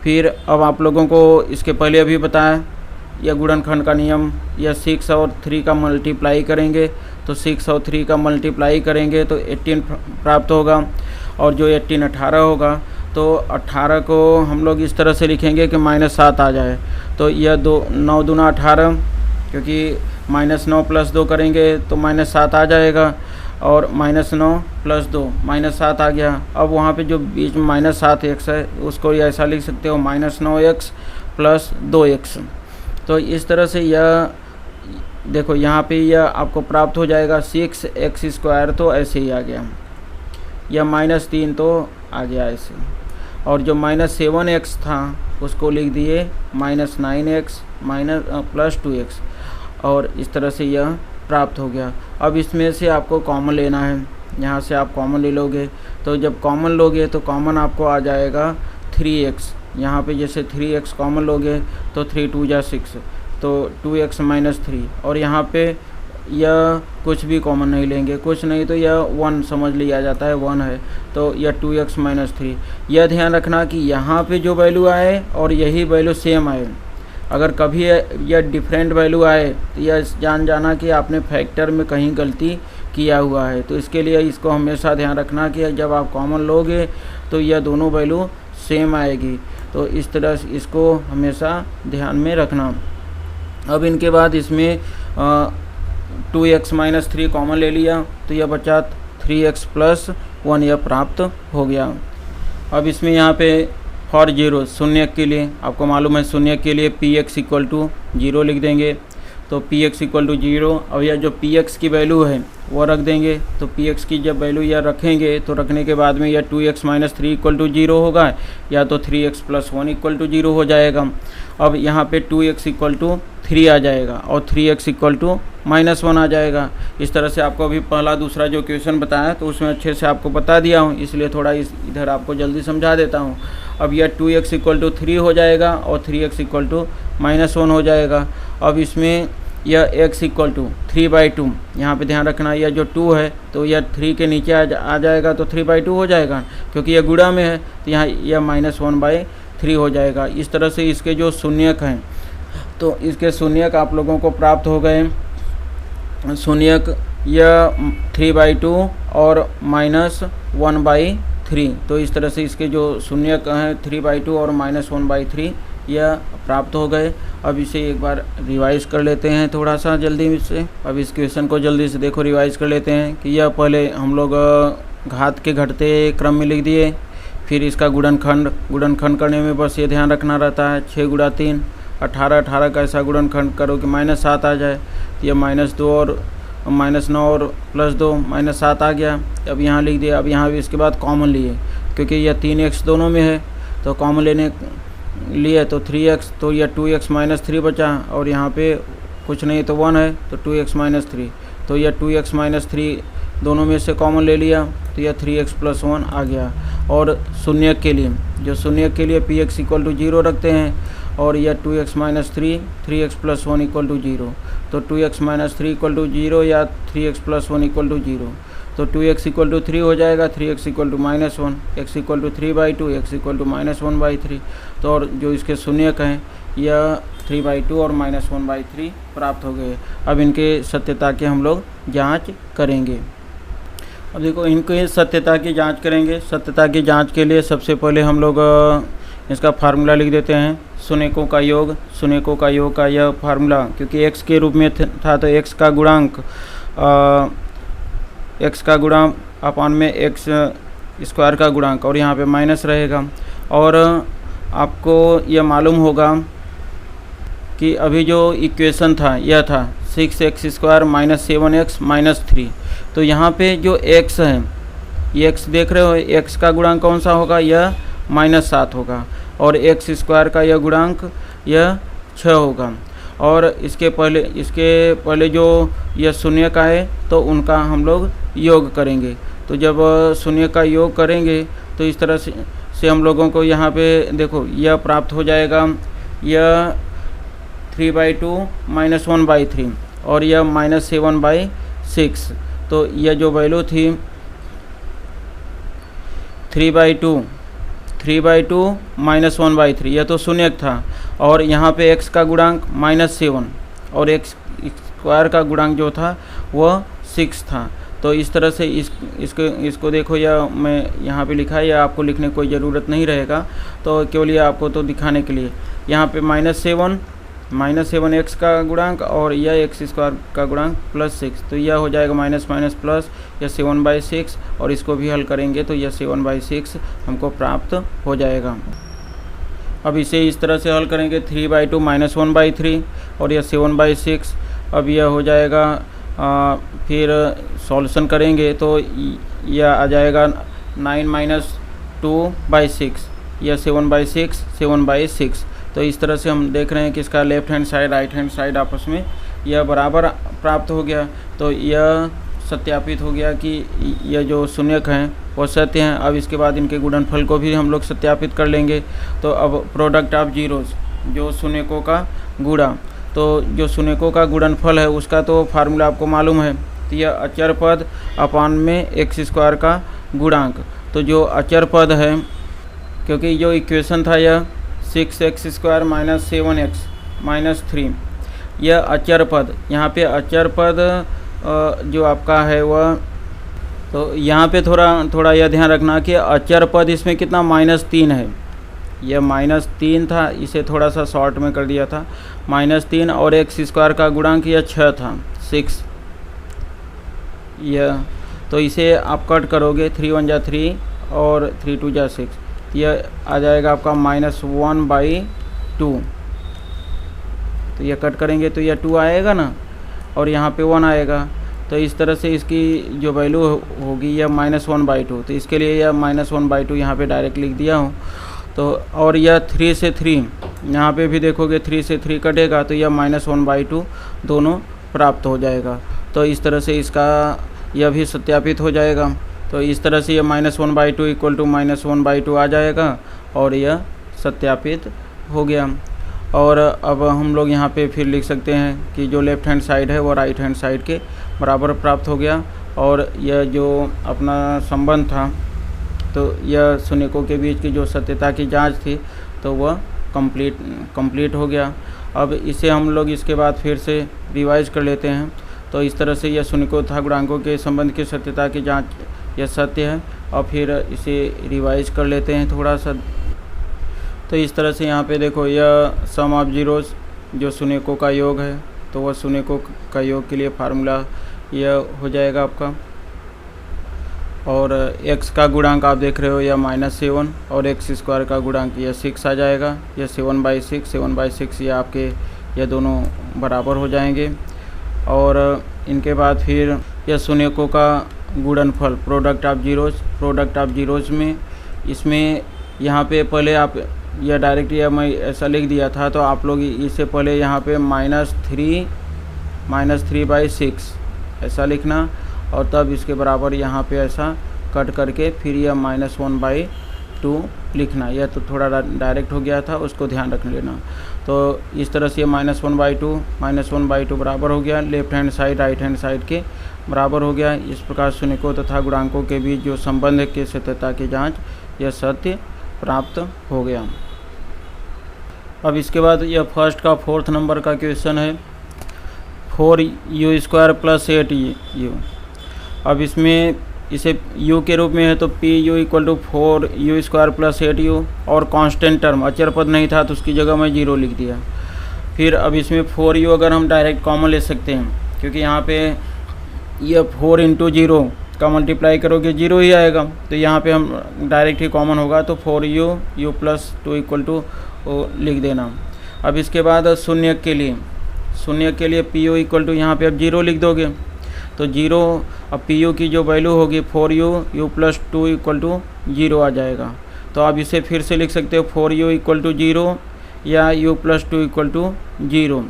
Speaker 1: फिर अब आप लोगों को इसके पहले अभी बताया यह गुणनखंड का नियम, यह 6 और 3 का मल्टीप्लाई करेंगे, तो 6 और 3 का मल्टीप्लाई करेंगे तो 18 प्राप्त होगा, और जो 18 18 होगा, तो 18 को हम लोग इस तरह से लिखेंगे कि -7 आ जाए, तो यह 9 दूना 18, क्योंकि -9 + 2 करेंगे तो -7 आ जाएगा, और -9 + 2 -7 आ गया। अब वहाँ पे जो बीच में -7x है उसको ऐसा लिख सकते हो -9x + 2x। तो इस तरह से यह देखो यहाँ पे यह आपको प्राप्त हो जाएगा 6x², तो ऐसे ही आ गया, यह -3 तो आ गया ऐसे, और जो -7x था उसको लिख दिए -9x + 2x, और इस तरह से यह प्राप्त हो गया। अब इसमें से आपको कॉमन लेना है, यहाँ से आप कॉमन ले लोगे, तो जब कॉमन लोगे तो कॉमन आपको आ जाएगा 3x, यहाँ पे जैसे 3x कॉमन लोगे तो 3 × 2 = 6, तो 2x - 3, और यहाँ पे यह कुछ भी कॉमन नहीं लेंगे, कुछ नहीं तो यह 1 समझ लिया जाता है, 1 है, तो यह 2x - 3। यह ध्यान रखना कि यहाँ पे जो वैल्यू आए और यही वैल्यू सेम आए, अगर कभी यह डिफरेंट वैल्यू आए तो यह जान जाना कि आपने फैक्टर में कहीं गलती किया हुआ है। तो इसके लिए इसको हमेशा ध्यान रखना कि जब आप कॉमन लोगे तो यह दोनों वैल्यू सेम आएगी, तो इस तरह से इसको हमेशा ध्यान में रखना। अब इनके बाद इसमें 2x - 3 कॉमन ले लिया, तो यह बचा 3x + 1, यह प्राप्त हो गया। अब इसमें यहाँ पे फॉर जीरो, शून्य के लिए आपको मालूम है, शून्य के लिए px = 0 लिख देंगे, तो px = 0। अब यह जो px की वैल्यू है वो रख देंगे, तो px की जब वैल्यू यह रखेंगे तो रखने के बाद में यह 2x - 3 = 0 होगा, या तो 3x + 1 = 0 हो जाएगा। अब यहाँ पे 2x = 3 आ जाएगा और 3x = -1 आ जाएगा। इस तरह से आपको अभी पहला दूसरा जो क्वेश्चन बताया तो उसमें अच्छे से आपको बता दिया हूँ, इसलिए थोड़ा इधर आपको जल्दी समझा देता हूँ। अब यह 2x = 3 हो जाएगा और 3x = -1 हो जाएगा। अब इसमें यह x = 3/2, यहाँ पे ध्यान रखना, यह जो 2 है तो यह 3 के नीचे आ जाएगा, तो 3/2 हो जाएगा, क्योंकि यह गुणा में है तो यहाँ यह -1/3 हो जाएगा। इस तरह से इसके जो शून्यक हैं तो इसके शून्यक आप लोगों को प्राप्त हो गए। शून्यक यह 3/2 और -1/3। तो इस तरह से इसके जो शून्यक हैं 3/2 और -1/3 यह प्राप्त हो गए। अब इसे एक बार रिवाइज कर लेते हैं थोड़ा सा जल्दी से। अब इस क्वेश्चन को जल्दी से देखो रिवाइज कर लेते हैं कि यह पहले हम लोग घात के घटते क्रम में लिख दिए, फिर इसका गुणनखंड करने में बस ये ध्यान रखना रहता है 6 × 3 18 का ऐसा गुणनखंड करो कि -7 आ जाए। तो यह -2 और -9 और +2 -7 आ गया। अब यहाँ लिख दिया। अब यहाँ भी इसके बाद कॉमन लिए क्योंकि यह 3x दोनों में है, तो कॉमन लेने लिए तो 3x, तो यह 2x - 3 बचा और यहाँ पे कुछ नहीं तो 1 है तो 2x - 3, तो यह 2x - 3 दोनों में से कॉमन ले लिया तो यह 3x + 1 आ गया। और शून्यक के लिए px = 0 रखते हैं और यह 2x - 3 3x + 1 = 0, तो 2x - 3 = 0 या 3x + 1 = 0, तो 2x = 3 हो जाएगा, 3x = -1, x = 3/2, x = -1/3। तो और जो इसके शून्यक हैं यह 3/2 और -1/3 प्राप्त हो गए। अब इनके सत्यता की हम लोग जाँच करेंगे। अब देखो इनके सत्यता की जांच करेंगे। सत्यता की जांच के लिए सबसे पहले हम लोग इसका फार्मूला लिख देते हैं। शून्यकों का योग का यह फार्मूला, क्योंकि x के रूप में था तो x का गुणांक अपान में x स्क्वायर का गुणांक और यहाँ पे माइनस रहेगा। और आपको यह मालूम होगा कि अभी जो इक्वेशन था यह था 6x² - 7x - 3, तो यहाँ पे जो x है, ये x देख रहे हो, x का गुणांक कौन सा होगा, यह -7 होगा और x² का यह गुणांक यह 6 होगा। और इसके पहले जो यह शून्य का है तो उनका हम लोग योग करेंगे। तो जब शून्य का योग करेंगे तो इस तरह से हम लोगों को यहाँ पे देखो यह प्राप्त हो जाएगा, यह 3/2 -1/3 और यह -7/6। तो यह जो वैल्यू थी 3/2 -1/3 यह तो शून्यक था और यहाँ पे x का गुणांक -7 और x² का गुणांक जो था वह 6 था। तो इस तरह से इसको देखो, यह मैं यहाँ पे लिखा है, या आपको लिखने की कोई ज़रूरत नहीं रहेगा, तो केवल ये आपको तो दिखाने के लिए यहाँ पे -7 x का गुणांक और यह x² का गुणांक +6, तो यह हो जाएगा माइनस प्लस यह 7/6 और इसको भी हल करेंगे तो यह 7/6 हमको प्राप्त हो जाएगा। अब इसे इस तरह से हल करेंगे 3/2 -1/3 और यह 7/6। अब यह हो जाएगा फिर सॉल्यूशन करेंगे तो यह आ जाएगा 9 - 2/6, यह 7/6। तो इस तरह से हम देख रहे हैं कि इसका left hand side right hand side आपस में यह बराबर प्राप्त हो गया। तो यह सत्यापित हो गया कि यह जो शून्यक हैं वो सत्य हैं। अब इसके बाद इनके गुणनफल को भी हम लोग सत्यापित कर लेंगे। तो अब प्रोडक्ट ऑफ जीरोस, जो शून्यकों का गुणा, तो जो शून्यकों का गुणनफल है उसका तो फार्मूला आपको मालूम है। तो यह अचर पद अपान में x² का गुणांक, तो जो अचर पद है, क्योंकि जो इक्वेशन था यह 6x² - 7x - 3, यह अचर पद, यहाँ पे अचर पद जो आपका है वह, तो यहाँ पे थोड़ा यह ध्यान रखना कि अचर पद इसमें कितना -3 है, यह -3 था, इसे थोड़ा सा शॉर्ट में कर दिया था, -3 और x² का गुणांक यह 6 था 6, यह तो इसे आप कट करोगे 3 × 1 = 3 और 3 × 2 = 6, यह आ जाएगा आपका -1/2। तो यह कट करेंगे तो यह 2 आएगा ना और यहाँ पे 1 आएगा। तो इस तरह से इसकी जो वैल्यू होगी यह -1/2। तो इसके लिए यह -1/2 यहाँ पे डायरेक्ट लिख दिया हूँ। तो और यह 3 से 3 यहाँ पे भी देखोगे 3 से 3 कटेगा तो यह -1/2 दोनों प्राप्त हो जाएगा। तो इस तरह से इसका यह भी सत्यापित हो जाएगा। तो इस तरह से यह -1/2 = -1/2 आ जाएगा और यह सत्यापित हो गया। और अब हम लोग यहाँ पे फिर लिख सकते हैं कि जो लेफ़्ट हैंड साइड है वो राइट हैंड साइड के बराबर प्राप्त हो गया। और यह जो अपना संबंध था, तो यह शून्यकों के बीच की जो सत्यता की जांच थी तो वह कंप्लीट हो गया। अब इसे हम लोग इसके बाद फिर से रिवाइज कर लेते हैं। तो इस तरह से यह शून्यकों तथा गुणांकों के संबंध की सत्यता की जांच यह सत्य है। और फिर इसे रिवाइज कर लेते हैं थोड़ा सा। तो इस तरह से यहाँ पे देखो यह सम ऑफ जीरोस जो शून्यकों का योग है, तो वह शून्यकों का योग के लिए फार्मूला यह हो जाएगा आपका। और x का गुणांक आप देख रहे हो यह -7 और x स्क्वायर का गुणांक यह 6 आ जाएगा। यह 7/6 ये आपके यह दोनों बराबर हो जाएंगे। और इनके बाद फिर यह शून्यकों का गुणनफल प्रोडक्ट ऑफ जीरोस में इसमें यहाँ पे पहले आप यह डायरेक्ट यह मैं ऐसा लिख दिया था, तो आप लोग इससे पहले यहाँ पे -3/6 ऐसा लिखना और तब इसके बराबर यहाँ पे ऐसा कट करके फिर यह -1/2 लिखना। यह तो थोड़ा डायरेक्ट हो गया था, उसको ध्यान रख लेना। तो इस तरह से -1/2 बराबर हो गया, left hand side right hand side के बराबर हो गया। इस प्रकार शून्यकों तथा गुणांकों के बीच जो संबंध की सत्यता की जांच यह सत्य प्राप्त हो गया। अब इसके बाद यह फर्स्ट का 4th नंबर का क्वेश्चन है 4u² + 8u। अब इसमें इसे u के रूप में है तो pu = 4u² + 8u और कांस्टेंट टर्म अचर पद नहीं था तो उसकी जगह मैं 0 लिख दिया। फिर अब इसमें 4u अगर हम डायरेक्ट कॉमन ले सकते हैं, क्योंकि यहाँ पे यह 4 × 0 का मल्टीप्लाई करोगे 0 ही आएगा, तो यहाँ पे हम डायरेक्ट ही कॉमन होगा तो 4u + 2 = लिख देना। अब इसके बाद शून्य के लिए pu = यहाँ पे अब 0 लिख दोगे तो 0। अब pu की जो वैल्यू होगी 4u + 2 = 0 आ जाएगा। तो आप इसे फिर से लिख सकते हो 4u = 0 या u + 2 = 0।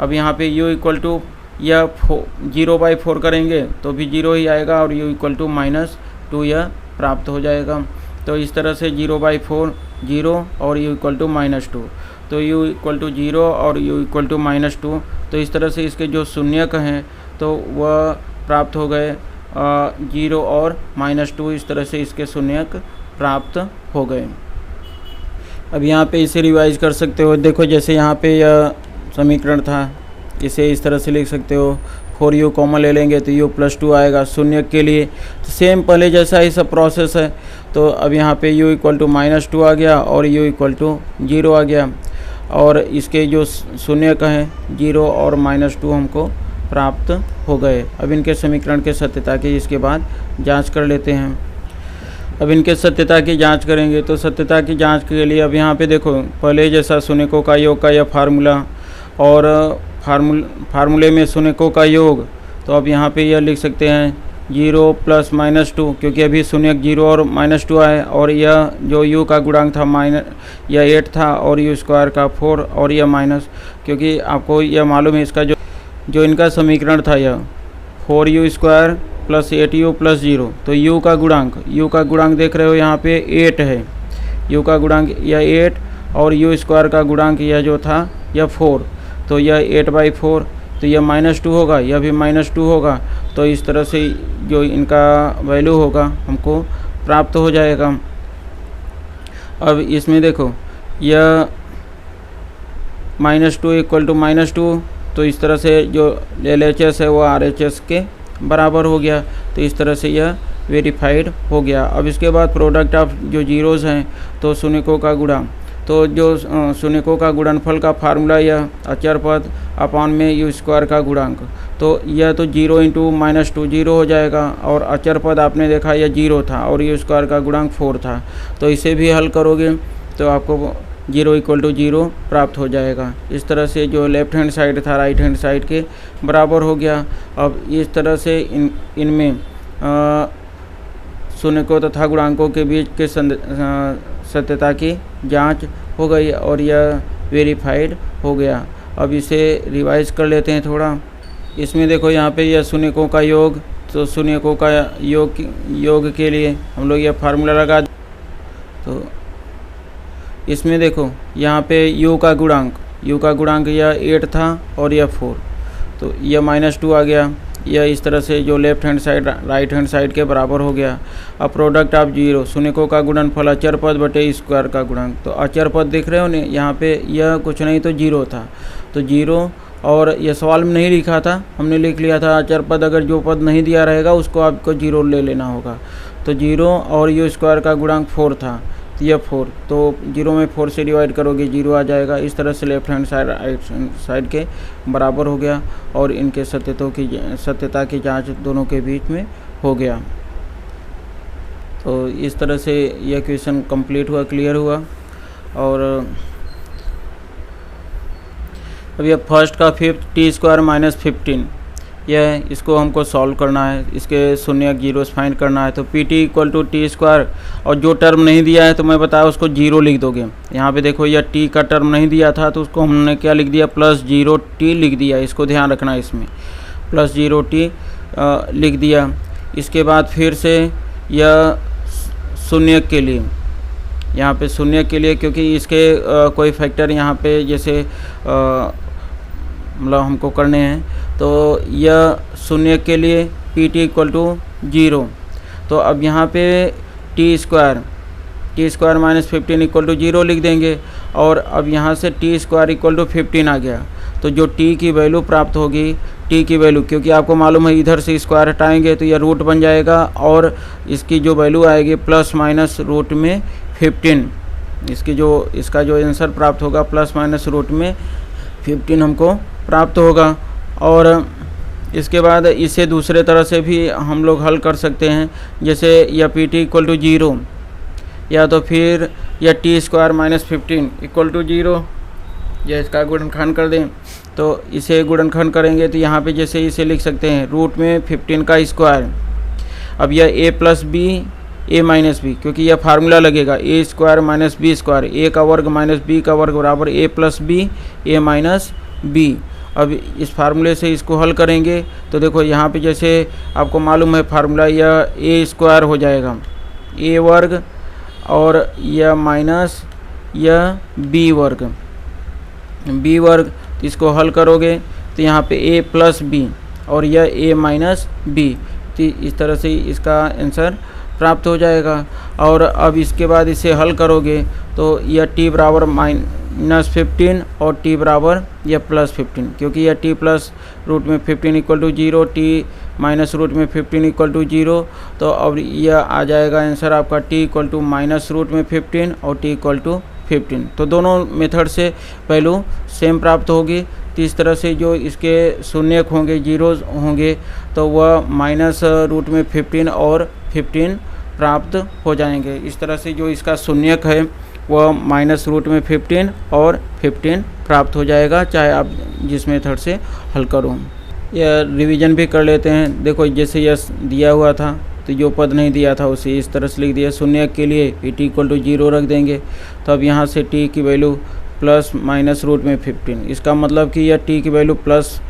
Speaker 1: अब यहाँ पे u = या 0/4 करेंगे तो भी 0 ही आएगा और u = -2 यह प्राप्त हो जाएगा। तो इस तरह से 0/4 0 और u = -2, तो u = 0 और u = -2। तो इस तरह से इसके जो शून्यक हैं तो वह प्राप्त हो गए 0 और -2। इस तरह से इसके शून्यक प्राप्त हो गए। अब यहाँ पे इसे रिवाइज कर सकते हो। देखो जैसे यहाँ पे यह समीकरण था, इसे इस तरह से लिख सकते हो 4u कॉमन ले लेंगे तो u + 2 आएगा शून्य के लिए। तो सेम पहले जैसा ही सब प्रोसेस है। तो अब यहाँ पे u = -2 आ गया और u = 0 आ गया और इसके जो शून्यक हैं 0 और -2 हमको प्राप्त हो गए। अब इनके समीकरण के सत्यता की इसके बाद जांच कर लेते हैं। अब इनके सत्यता की जांच करेंगे तो सत्यता की जांच के लिए अब यहाँ पे देखो पहले जैसा शून्यकों का योग का यह फार्मूला और फार्मूले में शून्यकों का योग, तो अब यहाँ पे यह लिख सकते हैं 0 + -2, क्योंकि अभी शून्यक 0 और -2 आए और यह जो u का गुणांक था यह 8 था और u² का 4 और यह माइनस, क्योंकि आपको यह मालूम है इसका जो इनका समीकरण था यह 4u² + 8u + 0। तो u का गुणांक देख रहे हो यहाँ पे 8 है, u का गुणांक यह 8 और u² का गुणांक यह जो था यह 4, तो यह 8/4, तो यह -2 होगा, यह भी -2 होगा। तो इस तरह से जो इनका वैल्यू होगा हमको प्राप्त हो जाएगा। अब इसमें देखो यह -2 = -2, तो इस तरह से जो LHS है वो RHS के बराबर हो गया। तो इस तरह से यह वेरीफाइड हो गया। अब इसके बाद प्रोडक्ट ऑफ जो जीरोज़ हैं तो शून्यकों का गुणा, तो जो शून्यकों का गुणनफल का फार्मूला यह अचर पद अपॉन में u² का गुणांक, तो यह तो 0 × -2 0 हो जाएगा और अचर पद आपने देखा यह 0 था और u² का गुणांक 4 था। तो इसे भी हल करोगे तो आपको 0 = 0 प्राप्त हो जाएगा। इस तरह से जो लेफ्ट हैंड साइड था राइट हैंड साइड के बराबर हो गया। अब इस तरह से इनमें शून्यकों तथा गुणांकों के बीच के सत्यता की जांच हो गई और यह वेरीफाइड हो गया। अब इसे रिवाइज कर लेते हैं थोड़ा। इसमें देखो यहाँ पे यह शून्यकों का योग, तो शून्यकों का योग के लिए हम लोग यह फार्मूला लगा। तो इसमें देखो यहाँ पे u का गुणांक यह 8 था और यह 4, तो यह -2 आ गया। यह इस तरह से जो left hand side right hand side के बराबर हो गया। अब प्रोडक्ट ऑफ जीरो शून्यकों का गुणनफल अचर पद बटे स्क्वायर का गुणांक, तो अचर पद देख रहे हो ना यहाँ पे यह कुछ नहीं तो 0 था, तो 0 और ये सवाल में नहीं लिखा था, हमने लिख लिया था अचर पद अगर जो पद नहीं दिया रहेगा उसको आपको 0 ले लेना होगा। तो 0 और यू स्क्वायर का गुणांक 4 था, तो यह 4, तो 0 में 4 से डिवाइड करोगे 0 आ जाएगा। इस तरह से left hand side right side के बराबर हो गया और इनके सत्यता की जांच दोनों के बीच में हो गया। तो इस तरह से यह क्वेश्चन कंप्लीट हुआ, क्लियर हुआ। और अब यह फर्स्ट का फिफ्थ टी स्क्वायर माइनस 15, यह इसको हमको सॉल्व करना है, इसके शून्य जीरोस फाइंड करना है। तो p t equal to t square, और जो टर्म नहीं दिया है तो मैं बताया उसको 0 लिख दोगे। यहाँ पे देखो यह टी का टर्म नहीं दिया था तो उसको हमने क्या लिख दिया, +0t लिख दिया। इसको ध्यान रखना, इसमें +0t लिख दिया। इसके बाद फिर से यह शून्य के लिए, यहाँ पे शून्य के लिए, क्योंकि इसके कोई फैक्टर यहाँ पे जैसे मतलब हमको करने हैं, तो यह शून्य के लिए पी टी इक्वल टू 0। तो अब यहाँ पे t square minus 15 equal to 0 लिख देंगे। और अब यहाँ से टी स्क्वायर इक्वल टू 15 आ गया। तो जो टी की वैल्यू प्राप्त होगी, टी की वैल्यू, क्योंकि आपको मालूम है इधर से स्क्वायर हटाएंगे तो यह रूट बन जाएगा, और इसकी जो वैल्यू आएगी प्लस माइनस रूट में 15, इसका जो आंसर प्राप्त होगा प्लस माइनस रूट में 15 हमको प्राप्त होगा। और इसके बाद इसे दूसरे तरह से भी हम लोग हल कर सकते हैं, जैसे या पी टी इक्वल टू 0, या तो फिर या t square minus 15 equal to 0, या इसका गुणनखंड कर दें। तो इसे गुणनखंड करेंगे तो यहाँ पे जैसे इसे लिख सकते हैं रूट में 15 का स्क्वायर। अब यह a plus b a minus b, क्योंकि यह फार्मूला लगेगा a square minus b square, a का वर्ग माइनस b का वर्ग बराबर a plus b a minus b. अब इस फार्मूले से इसको हल करेंगे तो देखो यहाँ पे जैसे आपको मालूम है फार्मूला, यह a स्क्वायर हो जाएगा a वर्ग, और यह माइनस यह b वर्ग, तो इसको हल करोगे तो यहाँ पे a प्लस बी और यह a माइनस बी, तो इस तरह से इसका आंसर प्राप्त हो जाएगा। और अब इसके बाद इसे हल करोगे तो यह t बराबर -15 और t बराबर यह +15, क्योंकि यह t प्लस रूट में 15 equal to 0, t minus root में 15 इक्वल टू 0। तो अब यह आ जाएगा आंसर आपका t equal to minus root में 15 और t इक्वल टू 15। तो दोनों मेथड से वैल्यू सेम प्राप्त होगी। तो इस तरह से जो इसके शून्यक होंगे, जीरोज होंगे, तो वह माइनस रूट में 15 और 15 प्राप्त हो जाएंगे। इस तरह से जो इसका शून्यक है वह माइनस रूट में 15 और 15 प्राप्त हो जाएगा, चाहे आप जिस मेथड से हल करो। यह रिवीजन भी कर लेते हैं। देखो जैसे यह दिया हुआ था तो जो पद नहीं दिया था उसे इस तरह से लिख दिया। शून्यक के लिए पी टी इक्वल टू 0 रख देंगे। तो अब यहाँ से टी की वैल्यू प्लस माइनस रूट में 15, इसका मतलब कि यह टी की वैल्यू प्लस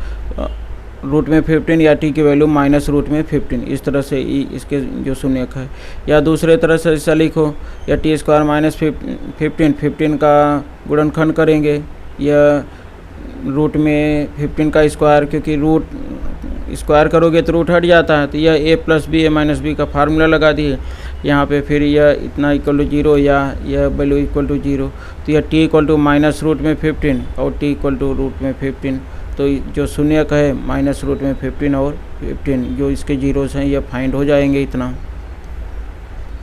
Speaker 1: रूट में 15 या टी की वैल्यू माइनस रूट में 15, इस तरह से इसके जो शून्यक है। या दूसरे तरह से ऐसा लिखो, या टी स्क्वायर माइनस 15 का गुणनखंड करेंगे, या रूट में 15 का स्क्वायर, क्योंकि रूट स्क्वायर करोगे तो रूट हट जाता है। तो यह a plus b a minus b का फार्मूला लगा दिए यहाँ पे, फिर यह इतना इक्वल टू 0 या यह वैल्यू इक्वल टू 0। तो यह t equal to minus root में 15 और t इक्वल टू रूट में 15। तो जो शून्यक है माइनस रूट में 15 और 15, जो इसके जीरोस हैं यह फाइंड हो जाएंगे इतना।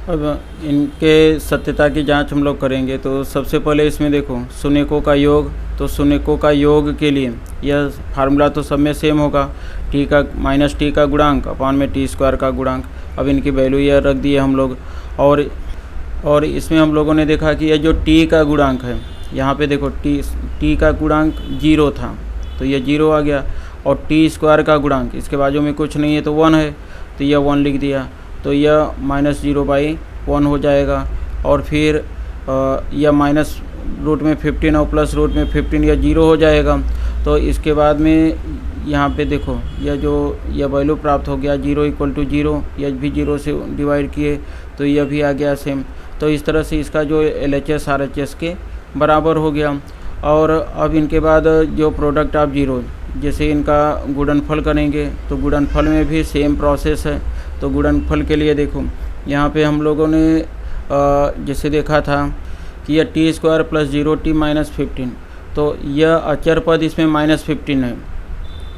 Speaker 1: अब इनके सत्यता की जांच हम लोग करेंगे। तो सबसे पहले इसमें देखो शून्यकों का योग, तो शून्यकों का योग के लिए यह फार्मूला तो सब में सेम होगा, टी का माइनस टी का गुणांक अपान में टी स्क्वायर का गुणांक। अब इनकी वैल्यू यह रख दी है हम लोग। और इसमें हम लोगों ने देखा कि यह जो टी का गुणांक है, यहाँ पे देखो टी का गुणांक 0 था तो यह 0 आ गया, और टी स्क्वायर का गुणांक इसके बाजू में कुछ नहीं है तो 1 है, तो यह 1 लिख दिया। तो यह -0/1 हो जाएगा। और फिर यह माइनस रूट में 15 और प्लस रूट में 15, यह 0 हो जाएगा। तो इसके बाद में यहाँ पे देखो यह वैल्यू प्राप्त हो गया 0 इक्वल टू 0, यह भी 0 से डिवाइड किए तो यह भी आ गया सेम। तो इस तरह से इसका जो LHS RHS के बराबर हो गया। और अब इनके बाद जो प्रोडक्ट ऑफ जीरो, जैसे इनका गुणनफल करेंगे तो गुणनफल में भी सेम प्रोसेस है। तो गुणनफल के लिए देखो यहाँ पे हम लोगों ने जैसे देखा था कि यह T square plus 0t minus 15, तो यह अचर पद इसमें -15 है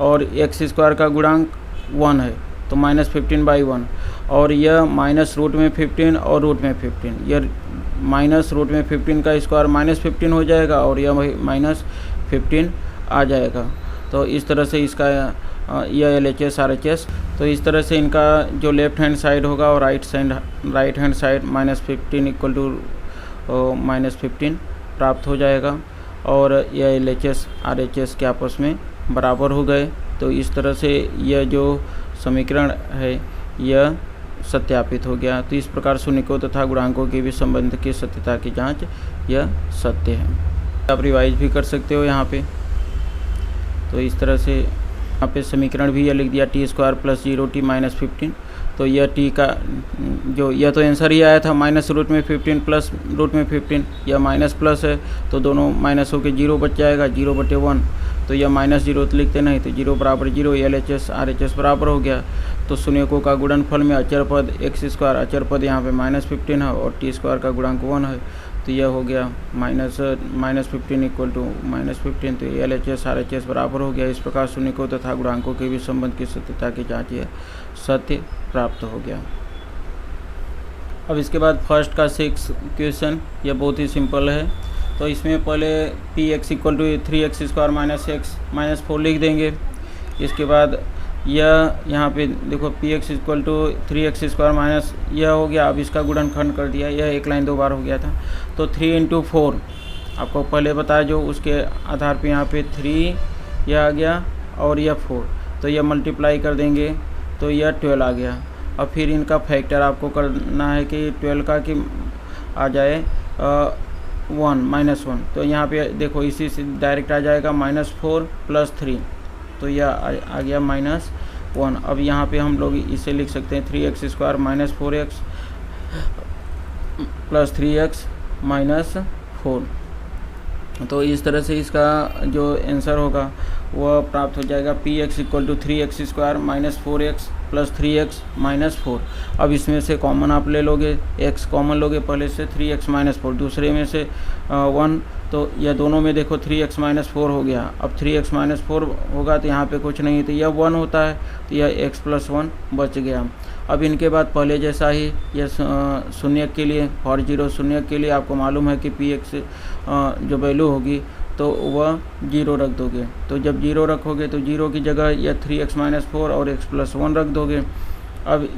Speaker 1: और एक्स स्क्वायर का गुणांक 1 है, तो -15/1, और यह माइनस रूट में 15 और रूट में 15, यह माइनस रूट में 15 का स्क्वायर -15 हो जाएगा और यह -15 आ जाएगा। तो इस तरह से इसका यह LHS RHS, तो इस तरह से इनका जो लेफ्ट हैंड साइड होगा और right hand side -15 equal to -15 प्राप्त हो जाएगा और यह LHS RHS के आपस में बराबर हो गए। तो इस तरह से यह जो समीकरण है यह सत्यापित हो गया। तो इस प्रकार शून्यकों तथा गुणांकों के भी संबंध की सत्यता की जांच यह सत्य है। आप रिवाइज भी कर सकते हो यहाँ पे। तो इस तरह से यहाँ पे समीकरण भी यह लिख दिया t² + 0t -15। तो यह t का जो यह तो आंसर ही आया था -√15 प्लस √15, यह माइनस प्लस है तो दोनों माइनस होकर 0 बच जाएगा, 0/1। तो यह -0 तो लिखते नहीं, तो 0 = 0, LHS RHS बराबर हो गया। तो शून्यकों का गुणनफल में अचर पद x², अचर पद यहाँ पे -15 है और t² का गुणांक 1 है, तो यह हो गया -15 इक्वल टू -15। तो LHS RHS बराबर हो गया। इस प्रकार शून्यकों तथा गुणांकों के भी संबंध की सत्यता की जांच यह सत्य प्राप्त हो गया। अब इसके बाद फर्स्ट का 6 क्वेश्चन, यह बहुत ही सिंपल है। तो इसमें पहले px = 3x² - x -4 लिख देंगे। इसके बाद यह यहाँ पे देखो px = 3x² यह हो गया। अब इसका गुणनखंड कर दिया, यह एक लाइन 2 बार हो गया था। तो 3 × 4 आपको पहले बताया, जो उसके आधार पे यहाँ पे 3 यह आ गया और यह 4, तो यह मल्टीप्लाई कर देंगे तो यह 12 आ गया। अब फिर इनका फैक्टर आपको करना है कि 12 का कि आ जाए 1 -1। तो यहाँ पे देखो इसी से डायरेक्ट आ जाएगा -4 + 3, तो यह आ गया -1। अब यहाँ पे हम लोग इसे लिख सकते हैं 3x² - 4x + 3x - 4। तो इस तरह से इसका जो आंसर होगा वह प्राप्त हो जाएगा px = 3x² - 4x + 3x - 4। अब इसमें से कॉमन आप ले लोगे, x कॉमन लोगे पहले से, 3x - 4 दूसरे में से 1, तो यह दोनों में देखो 3x - 4 हो गया। अब 3x - 4 होगा तो यहाँ पे कुछ नहीं, तो यह 1 होता है, तो यह x + 1 बच गया। अब इनके बाद पहले जैसा ही यह शून्यक के लिए, और 0 शून्यक के लिए आपको मालूम है कि px जो वैल्यू होगी तो वह 0 रख दोगे। तो जब 0 रखोगे तो 0 की जगह यह 3x - 4 और x + 1 रख दोगे। अब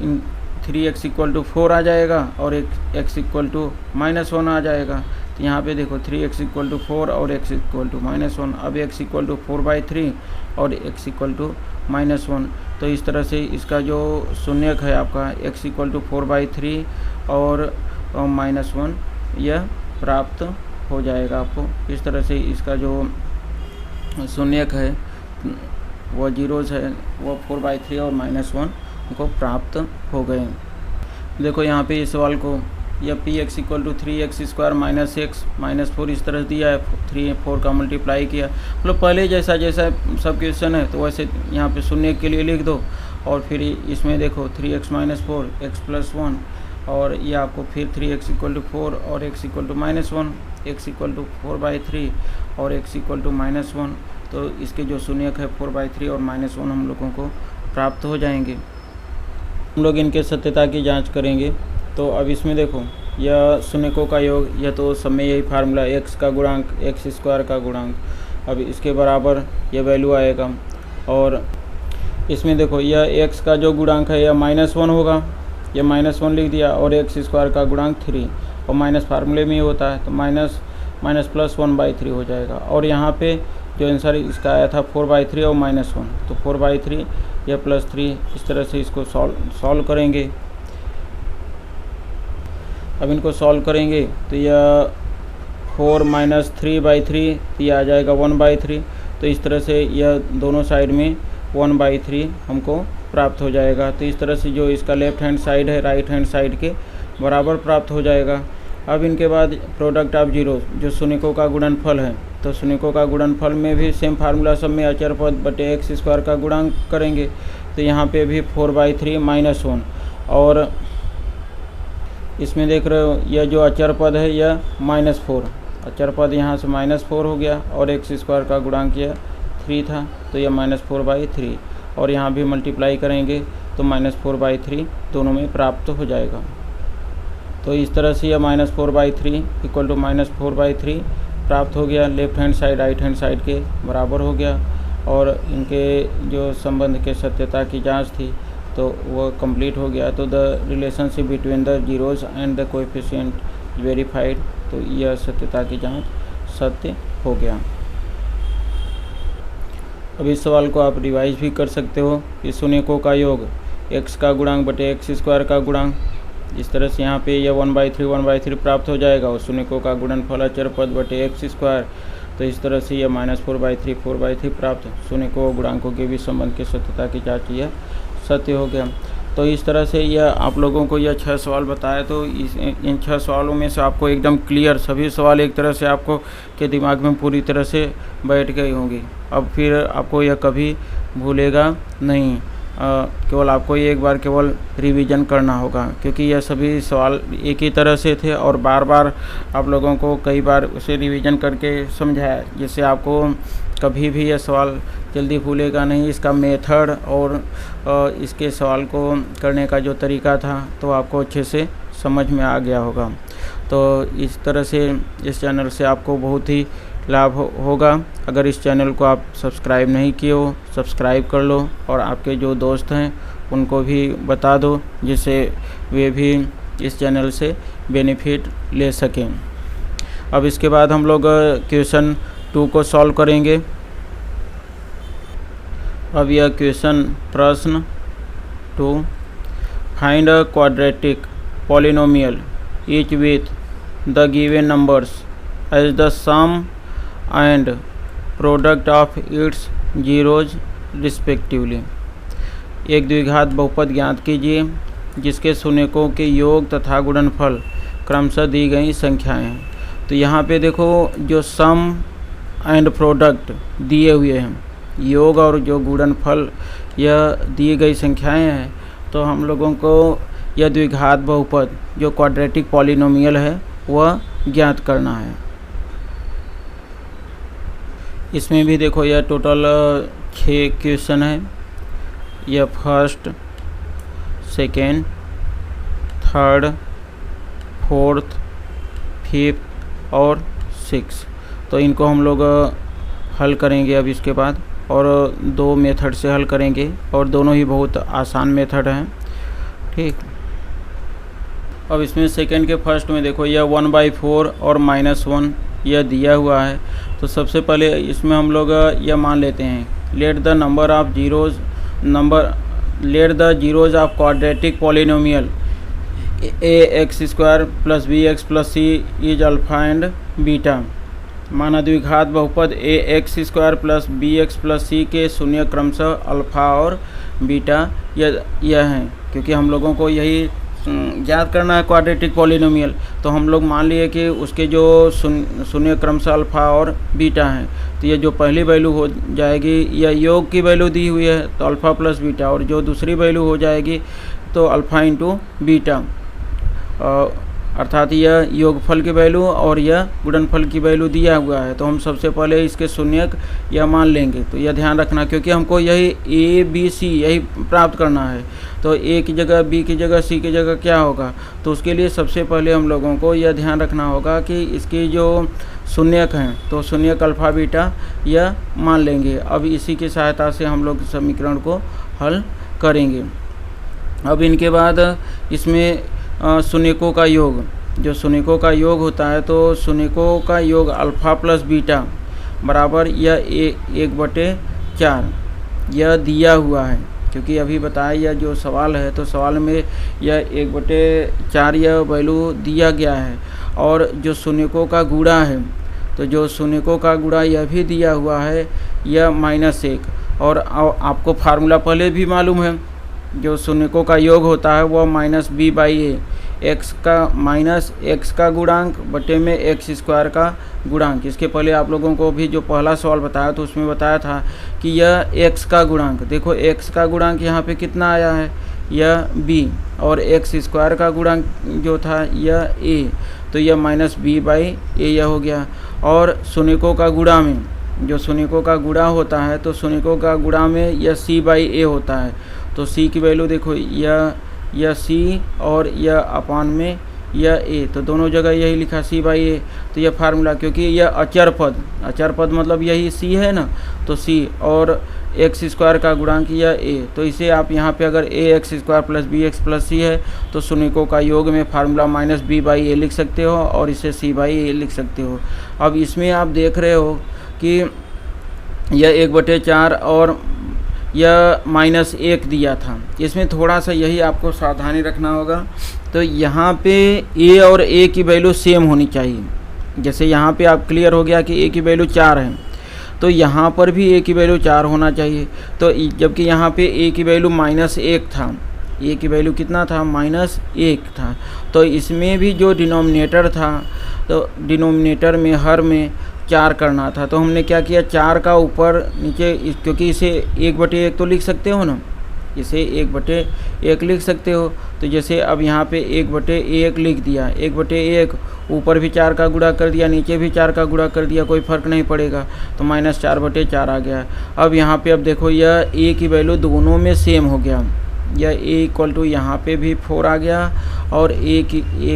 Speaker 1: 3x = 4 आ जाएगा और x = -1 आ जाएगा। तो यहाँ पे देखो 3x = 4 और x = -1। अब x = 4/3 और x = -1। तो इस तरह से इसका जो शून्यक है आपका x = 4/3 और -1 यह प्राप्त हो जाएगा आपको। इस तरह से इसका जो शून्यक है वह जीरोज है, वह 4/3 और -1 को प्राप्त हो गए। देखो यहाँ पे इस सवाल को यह px = 3x² - x - 4 इस तरह दिया है, 3 4 का मल्टीप्लाई किया। मतलब पहले जैसा सब क्वेश्चन है तो वैसे यहाँ पे शून्य के लिए लिख दो और फिर इसमें देखो 3x - 4 x + 1 और ये आपको फिर 3x = 4 और x = -1, x = 4/3 और x = -1। तो इसके जो शून्यक है 4/3 और -1 हम लोगों को प्राप्त हो जाएंगे। हम लोग इनके सत्यता की जांच करेंगे। तो अब इसमें देखो यह शून्यकों का योग, यह तो सब में यही फार्मूला, x का गुणांक x² का गुणांक, अब इसके बराबर यह वैल्यू आएगा। और इसमें देखो यह x का जो गुणांक है यह -1 होगा, यह -1 लिख दिया, और x² का गुणांक 3 और माइनस फार्मूले में ही होता है तो माइनस प्लस 1/3 हो जाएगा। और यहाँ पे जो आंसर इसका आया था 4/3 और -1, तो 4/3 या +3, इस तरह से इसको सॉल्व करेंगे। अब इनको सॉल्व करेंगे तो यह 4 - 3/3 यह आ जाएगा 1/3। तो इस तरह से यह दोनों साइड में 1/3 हमको प्राप्त हो जाएगा। तो इस तरह से जो इसका लेफ्ट हैंड साइड है राइट हैंड साइड के बराबर प्राप्त हो जाएगा। अब इनके बाद प्रोडक्ट ऑफ जीरो, जो शून्यकों का गुणनफल है, तो शून्यकों का गुणनफल में भी सेम फार्मूला, सब में अचर पद बटे x² का गुणांक करेंगे। तो यहाँ पे भी 4/3 -1, और इसमें देख रहे हो यह जो अचर पद है यह -4, अचर पद यहाँ से -4 हो गया और एक्स स्क्वायर का गुणांक यह 3 था, तो यह -4/3 और यहाँ भी मल्टीप्लाई करेंगे तो -4/3 दोनों में प्राप्त हो जाएगा। तो इस तरह से यह -4/3 इक्वल टू -4/3 प्राप्त हो गया। Left hand side right hand side के बराबर हो गया और इनके जो संबंध के सत्यता की जांच थी तो वह कंप्लीट हो गया। तो the relationship between the zeros and the coefficient verified, तो यह सत्यता की जांच सत्य हो गया। अब इस सवाल को आप रिवाइज भी कर सकते हो कि शून्यकों का योग x का गुणांक बटे एक्स स्क्वायर का गुणांक, इस तरह से यहाँ पे यह 1/3 प्राप्त हो जाएगा और शून्यकों का गुणनफल अचर पद बटे एक्स स्क्वायर, तो इस तरह से यह -4/3 प्राप्त। शून्यकों गुणांकों के भी संबंध के सत्यता की जांच यह सत्य हो गया। तो इस तरह से यह आप लोगों को यह 6 सवाल बताया, तो इन 6 सवालों में से आपको एकदम क्लियर सभी सवाल एक तरह से आपको के दिमाग में पूरी तरह से बैठ गई होंगी। अब फिर आपको यह कभी भूलेगा नहीं, केवल आपको ये एक बार केवल रिवीजन करना होगा, क्योंकि यह सभी सवाल एक ही तरह से थे और बार बार आप लोगों को कई बार उसे रिवीजन करके समझाया, जिससे आपको कभी भी यह सवाल जल्दी भूलेगा नहीं। इसका मेथड और इसके सवाल को करने का जो तरीका था तो आपको अच्छे से समझ में आ गया होगा। तो इस तरह से इस चैनल से आपको बहुत ही लाभ होगा। अगर इस चैनल को आप सब्सक्राइब नहीं किए हो, सब्सक्राइब कर लो और आपके जो दोस्त हैं उनको भी बता दो, जिससे वे भी इस चैनल से बेनिफिट ले सकें। अब इसके बाद हम लोग क्वेश्चन 2 को सॉल्व करेंगे। अब यह क्वेश्चन प्रश्न 2, find a quadratic polynomial each with the given numbers as the sum and product of its zeros respectively. एक द्विघात बहुपद ज्ञात कीजिए जिसके शून्यकों के योग तथा गुणनफल क्रमशः दी गई संख्याएं हैं। तो यहाँ पे देखो जो सम एंड प्रोडक्ट दिए हुए हैं, योग और जो गुणनफल यह दी गई संख्याएं हैं, तो हम लोगों को यह द्विघात बहुपद जो क्वाड्रेटिक पॉलिनोमियल है वह ज्ञात करना है। इसमें भी देखो यह टोटल 6 क्वेश्चन है। यह first, second, third, fourth, fifth और 6, तो इनको हम लोग हल करेंगे अब इसके बाद, और 2 मेथड से हल करेंगे और दोनों ही बहुत आसान मेथड हैं। ठीक, अब इसमें सेकेंड के फर्स्ट में देखो यह 1/4 और -1 यह दिया हुआ है। तो सबसे पहले इसमें हम लोग यह मान लेते हैं let the zeros of quadratic polynomial ax² + bx + c is alpha and beta. माना द्विघात बहुपद ax² + bx + c के शून्य क्रमशः अल्फ़ा और बीटा यह हैं, क्योंकि हम लोगों को यही ज्ञात करना है क्वाड्रेटिक पॉलिनोमियल। तो हम लोग मान लिए कि उसके जो शून्य क्रमशः अल्फ़ा और बीटा हैं, तो ये जो पहली वैल्यू हो जाएगी यह योग की वैल्यू दी हुई है तो अल्फ़ा + बीटा, और जो दूसरी वैल्यू हो जाएगी तो अल्फ़ा × बीटा, अर्थात यह योगफल की वैल्यू और यह गुणनफल की वैल्यू दिया हुआ है। तो हम सबसे पहले इसके शून्यक यह मान लेंगे। तो यह ध्यान रखना, क्योंकि हमको यही ABC यही प्राप्त करना है। तो A की जगह B की जगह C की जगह क्या होगा, तो उसके लिए सबसे पहले हम लोगों को यह ध्यान रखना होगा कि इसकी जो शून्यक हैं तो शून्यक अल्फ़ा बीटा यह मान लेंगे। अब इसी की सहायता से हम लोग समीकरण को हल करेंगे। अब इनके बाद इसमें शून्यकों का योग, जो शून्यकों का योग होता है, तो शून्यकों का योग अल्फ़ा + बीटा बराबर यह 1/4 यह दिया हुआ है। क्योंकि अभी बताया यह जो सवाल है तो सवाल में यह 1/4 यह वैल्यू दिया गया है, और जो शून्यकों का गुणा है तो जो शून्यकों का गुणा यह भी दिया हुआ है यह -1, और आपको फार्मूला पहले भी मालूम है, जो शून्यकों का योग होता है वह -b/a, x का गुणांक बटे में x² का गुणांक। इसके पहले आप लोगों को भी जो पहला सवाल बताया तो उसमें बताया था कि यह x का गुणांक, देखो x का गुणांक यहाँ पे कितना आया है, यह b, और एक्स स्क्वायर का गुणांक जो था यह a, तो यह माइनस b बाई ए यह हो गया। और शून्यकों का गुणा में, जो शून्यकों का गुणा होता है तो शून्यकों का गुणा में यह c बाई ए होता है। तो c की वैल्यू देखो यह c और यह अपान में यह a, तो दोनों जगह यही लिखा c बाई ए। तो यह फार्मूला, क्योंकि यह अचर पद मतलब यही c है ना, तो c और एक्स स्क्वायर का गुणांक यह a, तो इसे आप यहाँ पे अगर a x square plus b x plus c है तो शून्यकों का योग में formula minus b by a लिख सकते हो और इसे c बाई ए लिख सकते हो। अब इसमें आप देख रहे हो कि यह 1/4 और यह -1 दिया था, इसमें थोड़ा सा यही आपको सावधानी रखना होगा। तो यहाँ पे a और a की वैल्यू सेम होनी चाहिए। जैसे यहाँ पे आप क्लियर हो गया कि a की वैल्यू 4 है, तो यहाँ पर भी a की वैल्यू 4 होना चाहिए। तो जबकि यहाँ पे a की वैल्यू -1 था, a की वैल्यू कितना था, -1 था, तो इसमें भी जो डिनोमिनेटर था तो डिनोमिनेटर में हर में 4 करना था। तो हमने क्या किया, 4 का ऊपर नीचे, क्योंकि इसे 1/1 तो लिख सकते हो ना, इसे 1/1 लिख सकते हो। तो जैसे अब यहाँ पे 1/1 लिख दिया, 1/1 ऊपर भी 4 का गुणा कर दिया, नीचे भी 4 का गुणा कर दिया, कोई फ़र्क नहीं पड़ेगा, तो -4/4 आ गया। अब यहाँ पे अब देखो यह a की वैल्यू दोनों में सेम हो गया, यह a इक्वल टू यहाँ पे भी 4 आ गया और a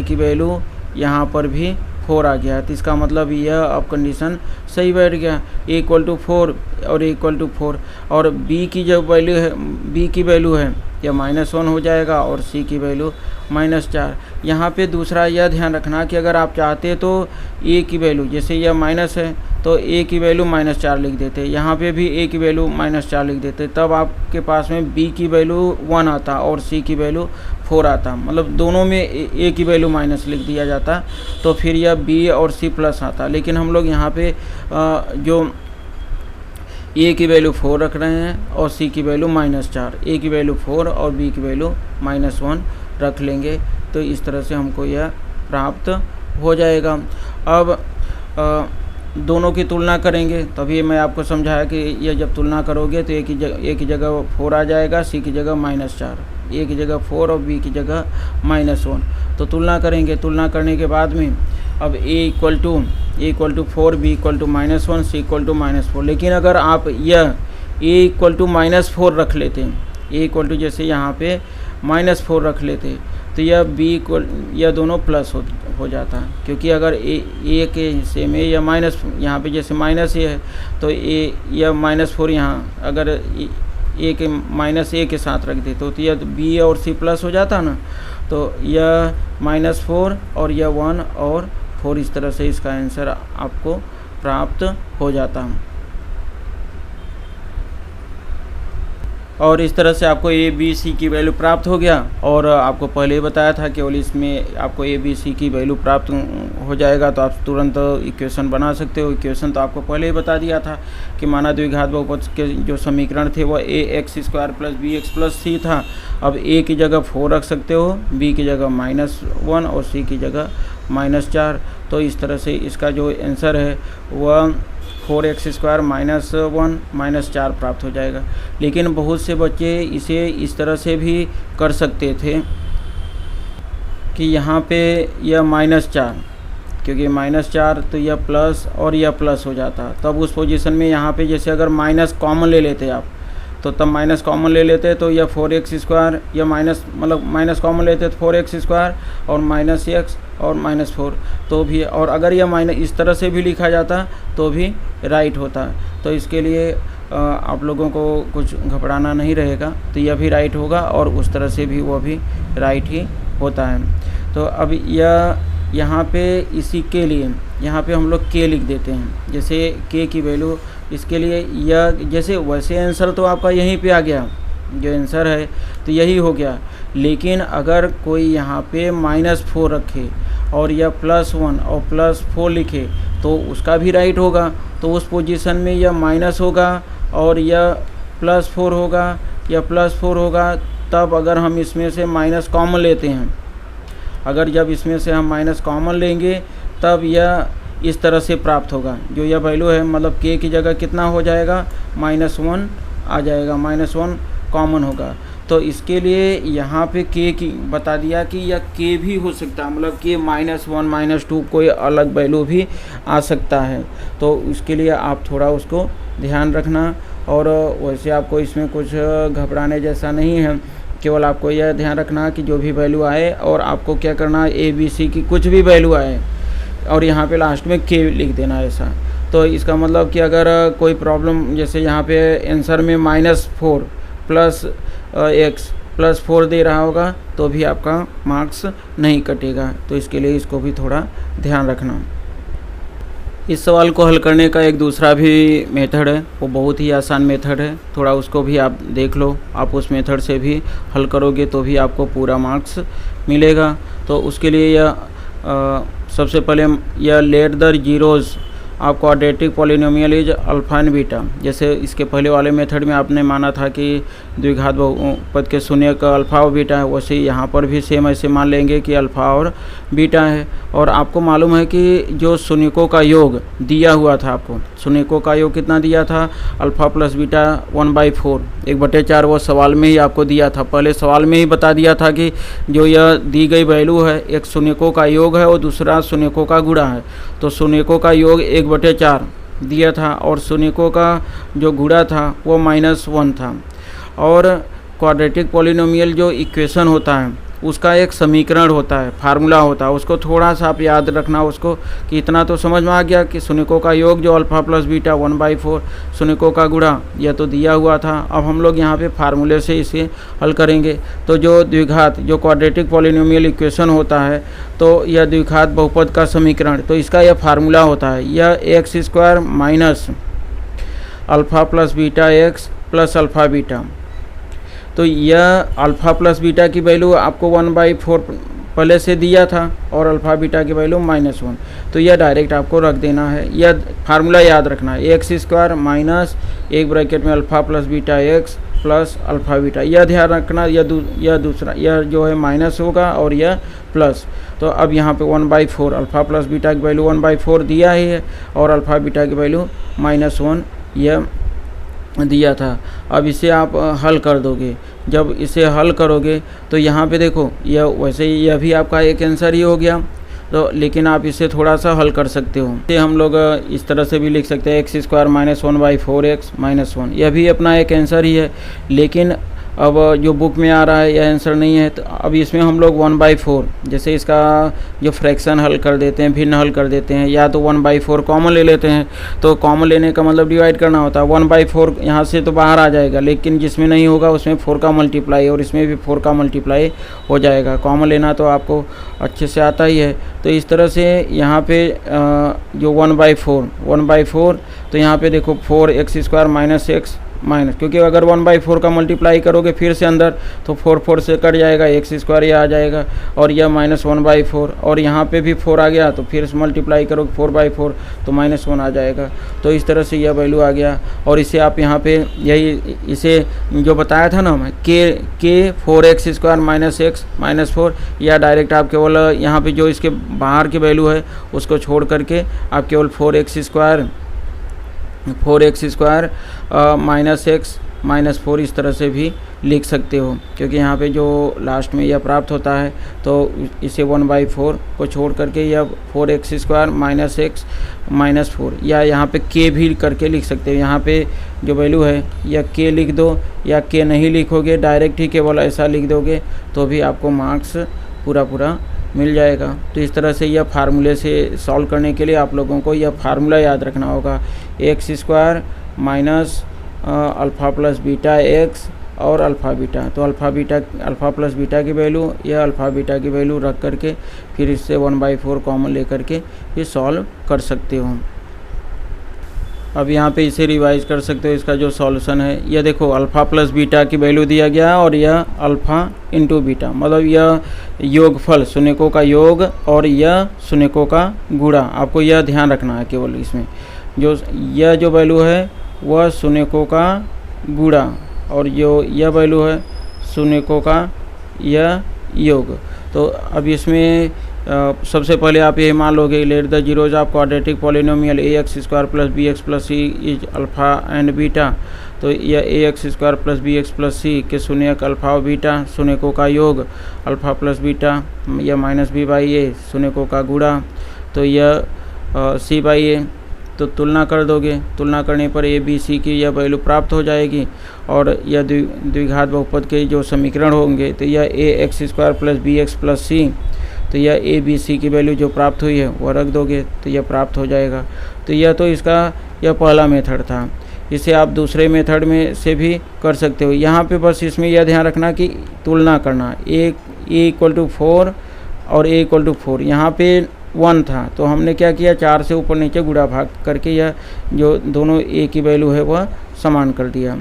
Speaker 1: की वैल्यू यहाँ पर भी 4 आ गया। तो इसका मतलब यह अब कंडीशन सही बैठ गया, a इक्वल टू 4 और a इक्वल टू 4। और b की जो वैल्यू है, b की वैल्यू है यह -1 हो जाएगा और c की वैल्यू -4। यहाँ पे दूसरा यह ध्यान रखना कि अगर आप चाहते तो a की वैल्यू, जैसे यह माइनस है तो a की वैल्यू -4 लिख देते, यहाँ पे भी a की वैल्यू -4 लिख देते, तब आपके पास में b की वैल्यू 1 आता और c की वैल्यू 4 आता, मतलब दोनों में a की वैल्यू माइनस लिख दिया जाता, तो फिर यह b और c प्लस आता। लेकिन हम लोग यहाँ पे जो a की वैल्यू 4 रख रहे हैं और c की वैल्यू -4, a की वैल्यू 4 और b की वैल्यू -1 रख लेंगे, तो इस तरह से हमको यह प्राप्त हो जाएगा। अब दोनों की तुलना करेंगे, तभी मैं आपको समझाया कि यह जब तुलना करोगे तो a की जगह 4 आ जाएगा, c की जगह -4, a की जगह 4 और b की जगह -1। तो तुलना करेंगे, तुलना करने के बाद में अब a equal to 4, b equal to -1, c equal to -4। लेकिन अगर आप यह a इक्वल टू -4 रख लेते, a इक्वल टू जैसे यहाँ पे -4 रख लेते, तो यह b इक्वल, यह दोनों प्लस हो जाता, क्योंकि अगर a के हिस्से में यह माइनस, यहाँ पे जैसे -a है तो यह -4 यहाँ अगर a के साथ रख दे तो यह b और c प्लस हो जाता ना, तो यह -4 और यह 1 और 4, इस तरह से इसका आंसर आपको प्राप्त हो जाता है। और इस तरह से आपको a b c की वैल्यू प्राप्त हो गया। और आपको पहले ही बताया था केवल इसमें आपको a b c की वैल्यू प्राप्त हो जाएगा तो आप तुरंत इक्वेशन बना सकते हो। इक्वेशन तो आपको पहले ही बता दिया था कि माना द्विघात बहुपद के जो समीकरण थे वह a x square plus b x plus c था। अब a की जगह 4 रख सकते हो, b की जगह -1 और c की जगह -4। तो इस तरह से इसका जो आंसर है वह 4x स्क्वायर -1 -4 प्राप्त हो जाएगा। लेकिन बहुत से बच्चे इसे इस तरह से भी कर सकते थे कि यहाँ पे यह -4, क्योंकि -4 तो यह प्लस और यह प्लस हो जाता, तब उस पोजीशन में यहाँ पे जैसे अगर माइनस कॉमन ले लेते आप, तो तब माइनस कॉमन ले लेते तो यह 4x स्क्वायर, या माइनस कॉमन लेते तो 4x स्क्वायर और -x और -4 तो भी, और अगर यह माइनस इस तरह से भी लिखा जाता तो भी राइट होता। तो इसके लिए आप लोगों को कुछ घबराना नहीं रहेगा, तो यह भी राइट होगा और उस तरह से भी वह भी राइट ही होता है। तो अब यह यहाँ पे इसी के लिए यहाँ पे हम लोग k लिख देते हैं, जैसे k की वैल्यू इसके लिए यह, जैसे वैसे आंसर तो आपका यहीं पे आ गया, जो आंसर है तो यही हो गया। लेकिन अगर कोई यहाँ पे -4 रखे और यह +1 और +4 लिखे तो उसका भी राइट होगा। तो उस पोजीशन में यह माइनस होगा और यह +4 होगा, यह +4 होगा। तब अगर हम इसमें से माइनस कॉमन लेते हैं, अगर जब इसमें से हम माइनस कॉमन लेंगे तब यह इस तरह से प्राप्त होगा। जो यह वैल्यू है मतलब k की जगह कितना हो जाएगा, -1 आ जाएगा, -1 कॉमन होगा। तो इसके लिए यहाँ पे के की बता दिया कि यह के भी हो सकता है, मतलब के -1 -2 कोई अलग वैल्यू भी आ सकता है। तो इसके लिए आप थोड़ा उसको ध्यान रखना। और वैसे आपको इसमें कुछ घबराने जैसा नहीं है, केवल आपको यह ध्यान रखना कि जो भी वैल्यू आए और आपको क्या करना है, ABC की कुछ भी वैल्यू आए और यहाँ पे लास्ट में के लिख देना ऐसा। तो इसका मतलब कि अगर कोई प्रॉब्लम, जैसे यहाँ पे आंसर में -4 + x + 4 दे रहा होगा तो भी आपका मार्क्स नहीं कटेगा। तो इसके लिए इसको भी थोड़ा ध्यान रखना। इस सवाल को हल करने का एक दूसरा भी मेथड है, वो बहुत ही आसान मेथड है, थोड़ा उसको भी आप देख लो। आप उस मेथड से भी हल करोगे तो भी आपको पूरा मार्क्स मिलेगा। तो उसके लिए यह सबसे पहले यह let the zeros of quadratic polynomial is alpha and beta. जैसे इसके पहले वाले मेथड में आपने माना था कि द्विघात बहुपद के शून्य का अल्फ़ा और बीटा है, वैसे ही यहाँ पर भी सेम ऐसे मान लेंगे कि अल्फ़ा और बीटा है। और आपको मालूम है कि जो शून्यकों का योग दिया हुआ था, आपको शून्यकों का योग कितना दिया था, अल्फ़ा + बीटा 1/4 1/4, वो सवाल में ही आपको दिया था। पहले सवाल में ही बता दिया था कि जो यह दी गई वैल्यू है, एक शून्यकों का योग है और दूसरा शून्यकों का गुणा है। तो शून्यकों का योग 1/4 दिया था और शून्यकों का जो गुणा था वो -1 था। और क्वाड्रेटिक पॉलिनोमियल जो इक्वेशन होता है उसका एक समीकरण होता है, फार्मूला होता है, उसको थोड़ा सा आप याद रखना उसको, कि इतना तो समझ में आ गया कि शून्यकों का योग जो अल्फ़ा + बीटा 1/4, शून्यकों का गुणा यह तो दिया हुआ था। अब हम लोग यहाँ पे फार्मूले से इसे हल करेंगे। तो जो द्विघात, जो क्वाड्रेटिक पॉलिनोमियल इक्वेशन होता है, तो यह द्विघात बहुपद का समीकरण, तो इसका यह फार्मूला होता है, यह x² - alpha + beta x + alpha beta. तो यह अल्फ़ा + बीटा की वैल्यू आपको 1/4 पहले से दिया था और अल्फ़ा बीटा की वैल्यू -1, तो यह डायरेक्ट आपको रख देना है। यह फार्मूला याद रखना है, x² - एक ब्रैकेट में alpha + beta x + alpha beta, यह ध्यान रखना। यह दूसरा, यह जो है माइनस होगा और यह प्लस। तो अब यहाँ पे 1/4 अल्फ़ा + बीटा की वैल्यू 1/4 दिया ही है और अल्फ़ा बीटा की वैल्यू -1 यह दिया था। अब इसे आप हल कर दोगे। जब इसे हल करोगे तो यहाँ पे देखो, यह वैसे ही यह भी आपका एक आंसर ही हो गया। तो लेकिन आप इसे थोड़ा सा हल कर सकते हो। ये हम लोग इस तरह से भी लिख सकते हैं, x² - 1/4x - 1, यह भी अपना एक आंसर ही है। लेकिन अब जो बुक में आ रहा है यह आंसर नहीं है, तो अब इसमें हम लोग 1/4, जैसे इसका जो फ्रैक्शन हल कर देते हैं, भिन्न हल कर देते हैं, या तो 1/4 कॉमन ले लेते हैं। तो कॉमन लेने का मतलब डिवाइड करना होता है। 1/4 यहाँ से तो बाहर आ जाएगा, लेकिन जिसमें नहीं होगा उसमें 4 का मल्टीप्लाई, और इसमें भी 4 का मल्टीप्लाई हो जाएगा। कॉमन लेना तो आपको अच्छे से आता ही है। तो इस तरह से यहाँ पे जो 1/4, तो यहाँ पे देखो 4x² - x माइनस, क्योंकि अगर 1/4 का मल्टीप्लाई करोगे फिर से अंदर, तो 4 से कट जाएगा, x² ये आ जाएगा और यह -1/4, और यहाँ पे भी 4 आ गया तो फिर से मल्टीप्लाई करोगे 4/4 तो -1 आ जाएगा। तो इस तरह से यह वैल्यू आ गया। और इसे आप यहाँ पे यही, इसे जो बताया था ना मैं, के 4x² - x - 4, या डायरेक्ट आप केवल यहाँ पे जो इसके बाहर की वैल्यू है उसको छोड़ करके आप केवल 4x² -x - 4 इस तरह से भी लिख सकते हो, क्योंकि यहाँ पे जो लास्ट में यह प्राप्त होता है तो इसे 1/4 को छोड़ करके यह 4x² - x - 4, या यहाँ पे k भी करके लिख सकते हो। यहाँ पे जो वैल्यू है या k लिख दो, या k नहीं लिखोगे, डायरेक्ट ही केवल ऐसा लिख दोगे तो भी आपको मार्क्स पूरा मिल जाएगा। तो इस तरह से यह फार्मूले से सॉल्व करने के लिए आप लोगों को यह फार्मूला याद रखना होगा, x² - अल्फ़ा + बीटा x और अल्फ़ा बीटा। तो अल्फ़ा + बीटा की वैल्यू, यह अल्फ़ा बीटा की वैल्यू रख करके फिर इससे 1/4 कॉमन लेकर के फिर सॉल्व कर सकते हो। अब यहाँ पे इसे रिवाइज कर सकते हो। इसका जो सॉल्यूशन है, यह देखो अल्फ़ा + बीटा की वैल्यू दिया गया और यह अल्फ़ा × बीटा, मतलब यह योगफल, शून्यकों का योग और यह शून्यकों का गुणा। आपको यह ध्यान रखना है केवल इसमें, जो यह जो वैल्यू है वह शून्यकों का गुणा और जो यह वैल्यू है शून्यकों का यह योग। तो अब इसमें सबसे पहले आप ये मान लोगे let the zeros of quadratic polynomial a x square plus b x plus c is alpha and beta. तो यह a x square plus b x plus c के शून्यक अल्फ़ा और बीटा, शून्यकों का योग अल्फ़ा प्लस बीटा, यह माइनस बी बाई ए, शून्यकों का गुणा, तो यह सी बाई ए। तो तुलना कर दोगे, तुलना करने पर ए बी सी की यह वैल्यू प्राप्त हो जाएगी। और यह द्विघात बहुपद के जो समीकरण होंगे तो यह a x square plus b x plus c, तो यह ए बी सी की वैल्यू जो प्राप्त हुई है वह रख दोगे तो यह प्राप्त हो जाएगा। तो यह तो इसका यह पहला मेथड था। इसे आप दूसरे मेथड में से भी कर सकते हो। यहाँ पे बस इसमें यह ध्यान रखना कि तुलना करना, ए इक्वल टू 4 और ए इक्वल टू 4, यहाँ पे 1 था तो हमने क्या किया, 4 से ऊपर नीचे गुणा भाग करके यह जो दोनों ए की वैल्यू है वह समान कर दिया।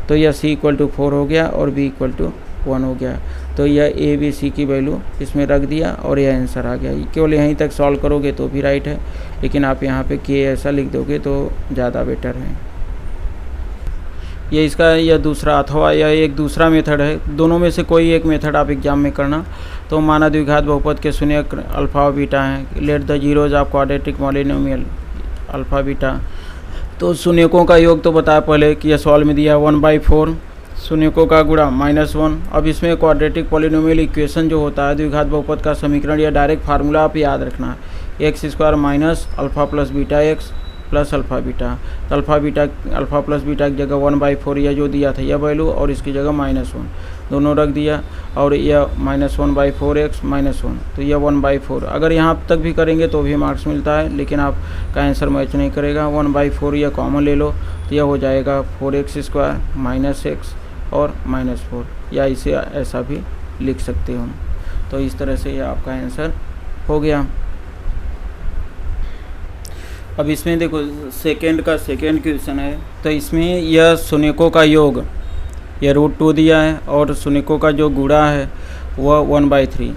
Speaker 1: तो यह सी इक्वल टू 4 हो गया और बी इक्वल टू 1 हो गया। तो यह ए बी सी की वैल्यू इसमें रख दिया और यह आंसर आ गया। केवल यहीं तक सॉल्व करोगे तो भी राइट है, लेकिन आप यहाँ पे के ऐसा लिख दोगे तो ज़्यादा बेटर है। ये इसका यह दूसरा अथवा यह एक दूसरा मेथड है। दोनों में से कोई एक मेथड आप एग्जाम में करना। तो माना द्विघात बहुपद के शून्यक अल्फ़ा और बीटा हैं, let the zeros of quadratic polynomial alpha beta. तो शून्यकों का योग तो बताया पहले कि यह सॉल्व में दिया 1/4, शून्यकों का गुणा -1। अब इसमें क्वाड्रेटिक पॉलिनोमियल इक्वेशन जो होता है द्विघात बहुपद का समीकरण, या डायरेक्ट फार्मूला आप याद रखना, x square minus alpha plus beta x plus alpha beta. तो अल्फ़ा प्लस बीटा की जगह 1/4 यह जो दिया था यह वैल्यू, और इसकी जगह -1 दोनों रख दिया, और यह -1/4x -1, तो यह 1/4। अगर यहाँ तक भी करेंगे तो भी मार्क्स मिलता है, लेकिन आपका आंसर मैच नहीं करेगा। 1/4 यह कॉमन ले लो तो यह हो जाएगा 4x स्क्वायर माइनस x और -4, या इसे ऐसा भी लिख सकते हो। तो इस तरह से यह आपका आंसर हो गया। अब इसमें देखो सेकंड क्वेश्चन है। तो इसमें यह शून्यकों का योग यह √2 दिया है और शून्यकों का जो गुणा है वह 1/3।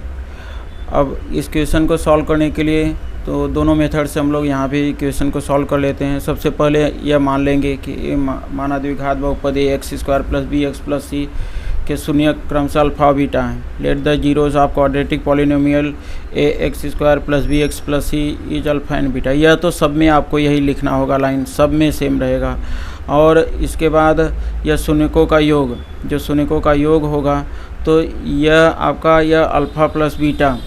Speaker 1: अब इस क्वेश्चन को सॉल्व करने के लिए तो दोनों मेथड से हम लोग यहाँ भी क्वेश्चन को सॉल्व कर लेते हैं। सबसे पहले यह मान लेंगे कि माना द्विघात बहुपद a x square plus b x plus c के शून्य क्रमशः अल्फ़ा बीटा हैं। Let the zeros of quadratic polynomial a x square plus b x plus c is alpha and beta. यह तो सब में आपको यही लिखना होगा, लाइन सब में सेम रहेगा। और इसके बाद यह शून्यकों का योग, जो शून्यकों का योग होगा तो यह आपका यह अल्फ़ा प्लस बीटा,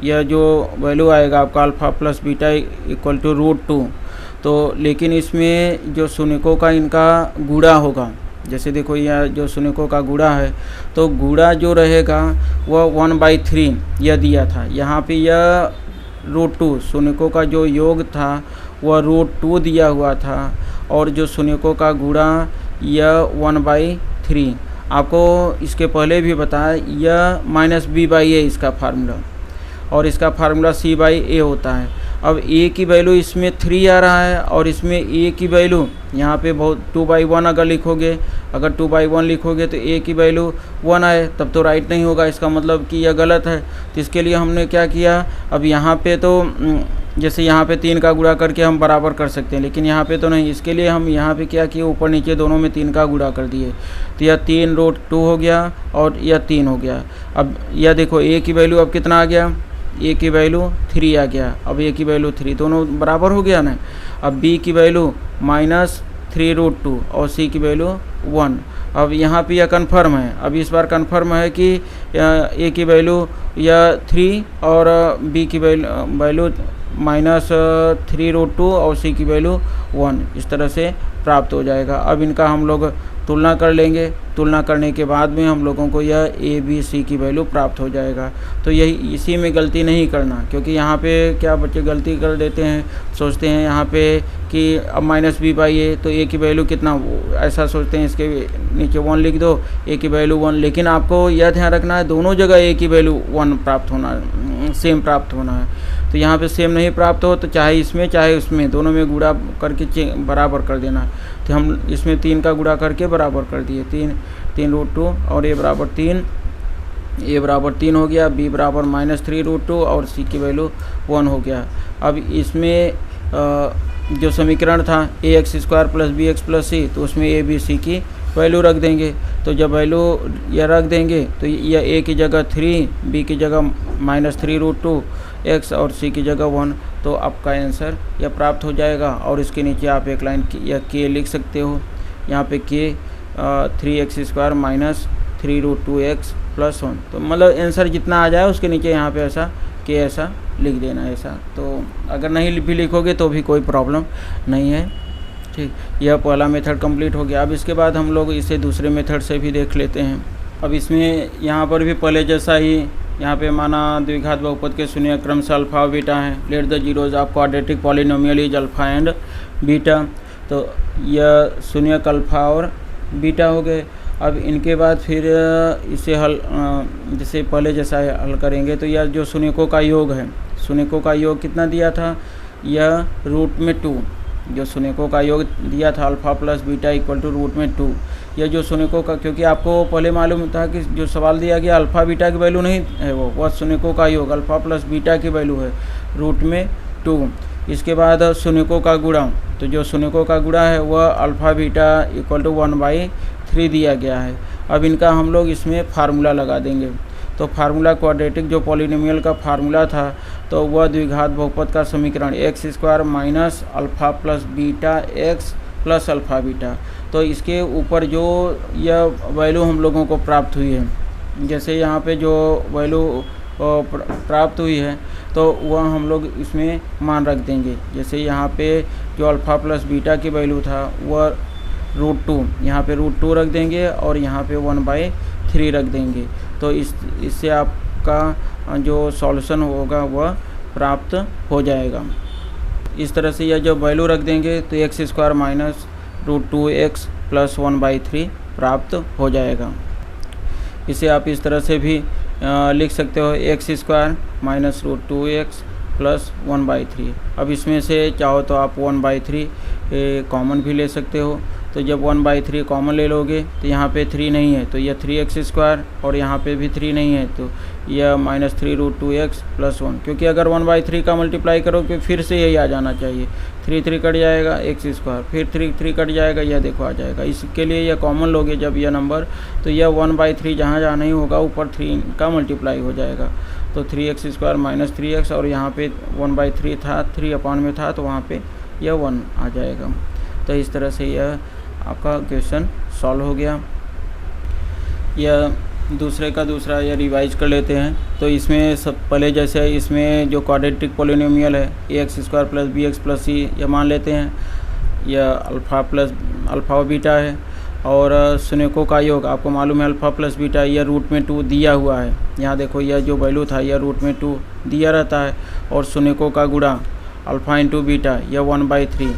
Speaker 1: यह जो वैल्यू आएगा आपका alpha plus beta equal to √2। तो लेकिन इसमें जो शून्यकों का इनका गुणा होगा, जैसे देखो यह जो शून्यकों का गुणा है तो गुणा जो रहेगा वह 1/3 यह दिया था। यहाँ पे यह √2 शून्यकों का जो योग था वह √2 दिया हुआ था, और जो शून्यकों का गुणा यह 1/3। आपको इसके पहले भी बताया यह -b/a इसका फार्मूला, और इसका फार्मूला c/a होता है। अब a की वैल्यू इसमें 3 आ रहा है, और इसमें a की वैल्यू यहाँ पे बहुत 2/1 अगर लिखोगे, अगर 2/1 लिखोगे तो a की वैल्यू 1 आए तब तो राइट नहीं होगा, इसका मतलब कि यह गलत है। तो इसके लिए हमने क्या किया, अब यहाँ पे तो जैसे यहाँ पे 3 का गुणा करके हम बराबर कर सकते हैं, लेकिन यहाँ पे तो नहीं। इसके लिए हम यहाँ पे क्या किए, ऊपर नीचे दोनों में 3 का गुणा कर दिए, तो यह 3√2 हो गया और यह 3 हो गया। अब यह देखो a की वैल्यू अब कितना आ गया, a की वैल्यू 3 आ गया। अब a की वैल्यू 3 दोनों बराबर हो गया ना। अब b की वैल्यू -3√2 और c की वैल्यू 1। अब यहाँ पे यह कन्फर्म है, अब इस बार कन्फर्म है कि a की वैल्यू यह 3 और b की वैल्यू -3√2 और c की वैल्यू 1, इस तरह से प्राप्त हो जाएगा। अब इनका हम लोग तुलना कर लेंगे, तुलना करने के बाद में हम लोगों को यह ए बी सी की वैल्यू प्राप्त हो जाएगा। तो यही इसी में गलती नहीं करना, क्योंकि यहाँ पे क्या बच्चे गलती कर देते हैं, सोचते हैं यहाँ पे कि अब -b/a तो a की वैल्यू कितना, ऐसा सोचते हैं इसके नीचे 1 लिख दो, a की वैल्यू 1। लेकिन आपको यह ध्यान रखना है दोनों जगह a की वैल्यू 1 प्राप्त होना, सेम प्राप्त होना है। तो यहाँ पे सेम नहीं प्राप्त हो तो चाहे इसमें चाहे उसमें दोनों में गुणा करके बराबर कर देना। तो हम इसमें 3 का गुणा करके बराबर कर दिए, 3√2 और a बराबर 3 हो गया, b बराबर -3√2 और c की वैल्यू 1 हो गया। अब इसमें जो समीकरण था ax square plus b x plus c, तो उसमें a b c की वैल्यू रख देंगे। तो जब वैल्यू यह रख देंगे तो यह ए की जगह 3, बी की जगह -3√2 x और सी की जगह 1, तो आपका आंसर यह प्राप्त हो जाएगा। और इसके नीचे आप एक लाइन या के लिख सकते हो, यहाँ पे के 3x² -3√2x + 1। तो मतलब आंसर जितना आ जाए उसके नीचे यहाँ पे ऐसा के ऐसा लिख देना है ऐसा। तो अगर नहीं भी लिखोगे तो भी कोई प्रॉब्लम नहीं है, ठीक। यह पहला मेथड कंप्लीट हो गया। अब इसके बाद हम लोग इसे दूसरे मेथड से भी देख लेते हैं। अब इसमें यहाँ पर भी पहले जैसा ही यहाँ पे माना द्विघात बहुपद के शून्य क्रमशः अल्फा और बीटा हैं। Let the zeros of quadratic polynomial is alpha and beta. तो यह शून्य अल्फा और बीटा हो गए। अब इनके बाद फिर इसे हल जैसे पहले जैसा हल करेंगे। तो यह जो शून्यकों का योग है, शून्यकों का योग कितना दिया था, यह √2। जो शून्यकों का योग दिया था अल्फ़ा + बीटा = √2। यह जो शून्यकों का, क्योंकि आपको पहले मालूम था कि जो सवाल दिया गया अल्फ़ा बीटा की वैल्यू नहीं है, वह शून्यकों का योग अल्फ़ा + बीटा की वैल्यू है √2। इसके बाद शून्यकों का गुणा, तो जो शून्यकों का गुणा है वह अल्फ़ा बीटा = 1/3 दिया गया है। अब इनका हम लोग इसमें फार्मूला लगा देंगे। तो फार्मूला क्वाड्रेटिक जो पॉलिनोमियल का फार्मूला था, तो वह द्विघात बहुपद का समीकरण x² - alpha + beta x + alpha beta. तो इसके ऊपर जो यह वैल्यू हम लोगों को प्राप्त हुई है, जैसे यहाँ पे जो वैल्यू प्राप्त हुई है तो वह हम लोग इसमें मान रख देंगे। जैसे यहाँ पे जो अल्फ़ा + बीटा की वैल्यू था वह √2, यहाँ पे √2 रख देंगे और यहाँ पे 1/3 रख देंगे। तो इससे आपका जो सॉल्यूशन होगा वह प्राप्त हो जाएगा। इस तरह से यह जब वैल्यू रख देंगे तो x² - √2x + 1/3 प्राप्त हो जाएगा। इसे आप इस तरह से भी लिख सकते हो, x² - √2x + 1/3। अब इसमें से चाहो तो आप 1/3 कॉमन भी ले सकते हो। तो जब 1/3 कॉमन ले लोगे तो यहाँ पे 3 नहीं है, तो यह 3x² और यहाँ पे भी 3 नहीं है, तो यह -3√2x + 1। क्योंकि अगर 1/3 का मल्टीप्लाई करोगे फिर से यही आ जाना चाहिए, 3 कट जाएगा x², फिर 3 कट जाएगा, यह देखो आ जाएगा। इसके लिए यह कॉमन लोगे जब यह नंबर, तो यह 1/3 जहाँ जहाँ नहीं होगा ऊपर 3 का मल्टीप्लाई हो जाएगा। तो 3x² - 3x और यहाँ पे 1/3 था, 3 में था, तो वहाँ पे यह 1 आ जाएगा। तो इस तरह से यह आपका क्वेश्चन सॉल्व हो गया। यह दूसरे का दूसरा या रिवाइज कर लेते हैं। तो इसमें सब पहले जैसे इसमें जो क्वाड्रेटिक पॉलिनोमियल है ax² + bx + c, यह मान लेते हैं यह अल्फ़ा और बीटा है। और शून्यकों का योग आपको मालूम है अल्फ़ा + बीटा, यह √2 दिया हुआ है। यहाँ देखो यह जो वैल्यू था यह √2 दिया रहता है। और शून्यकों का गुणा अल्फ़ा × बीटा, यह 1/3,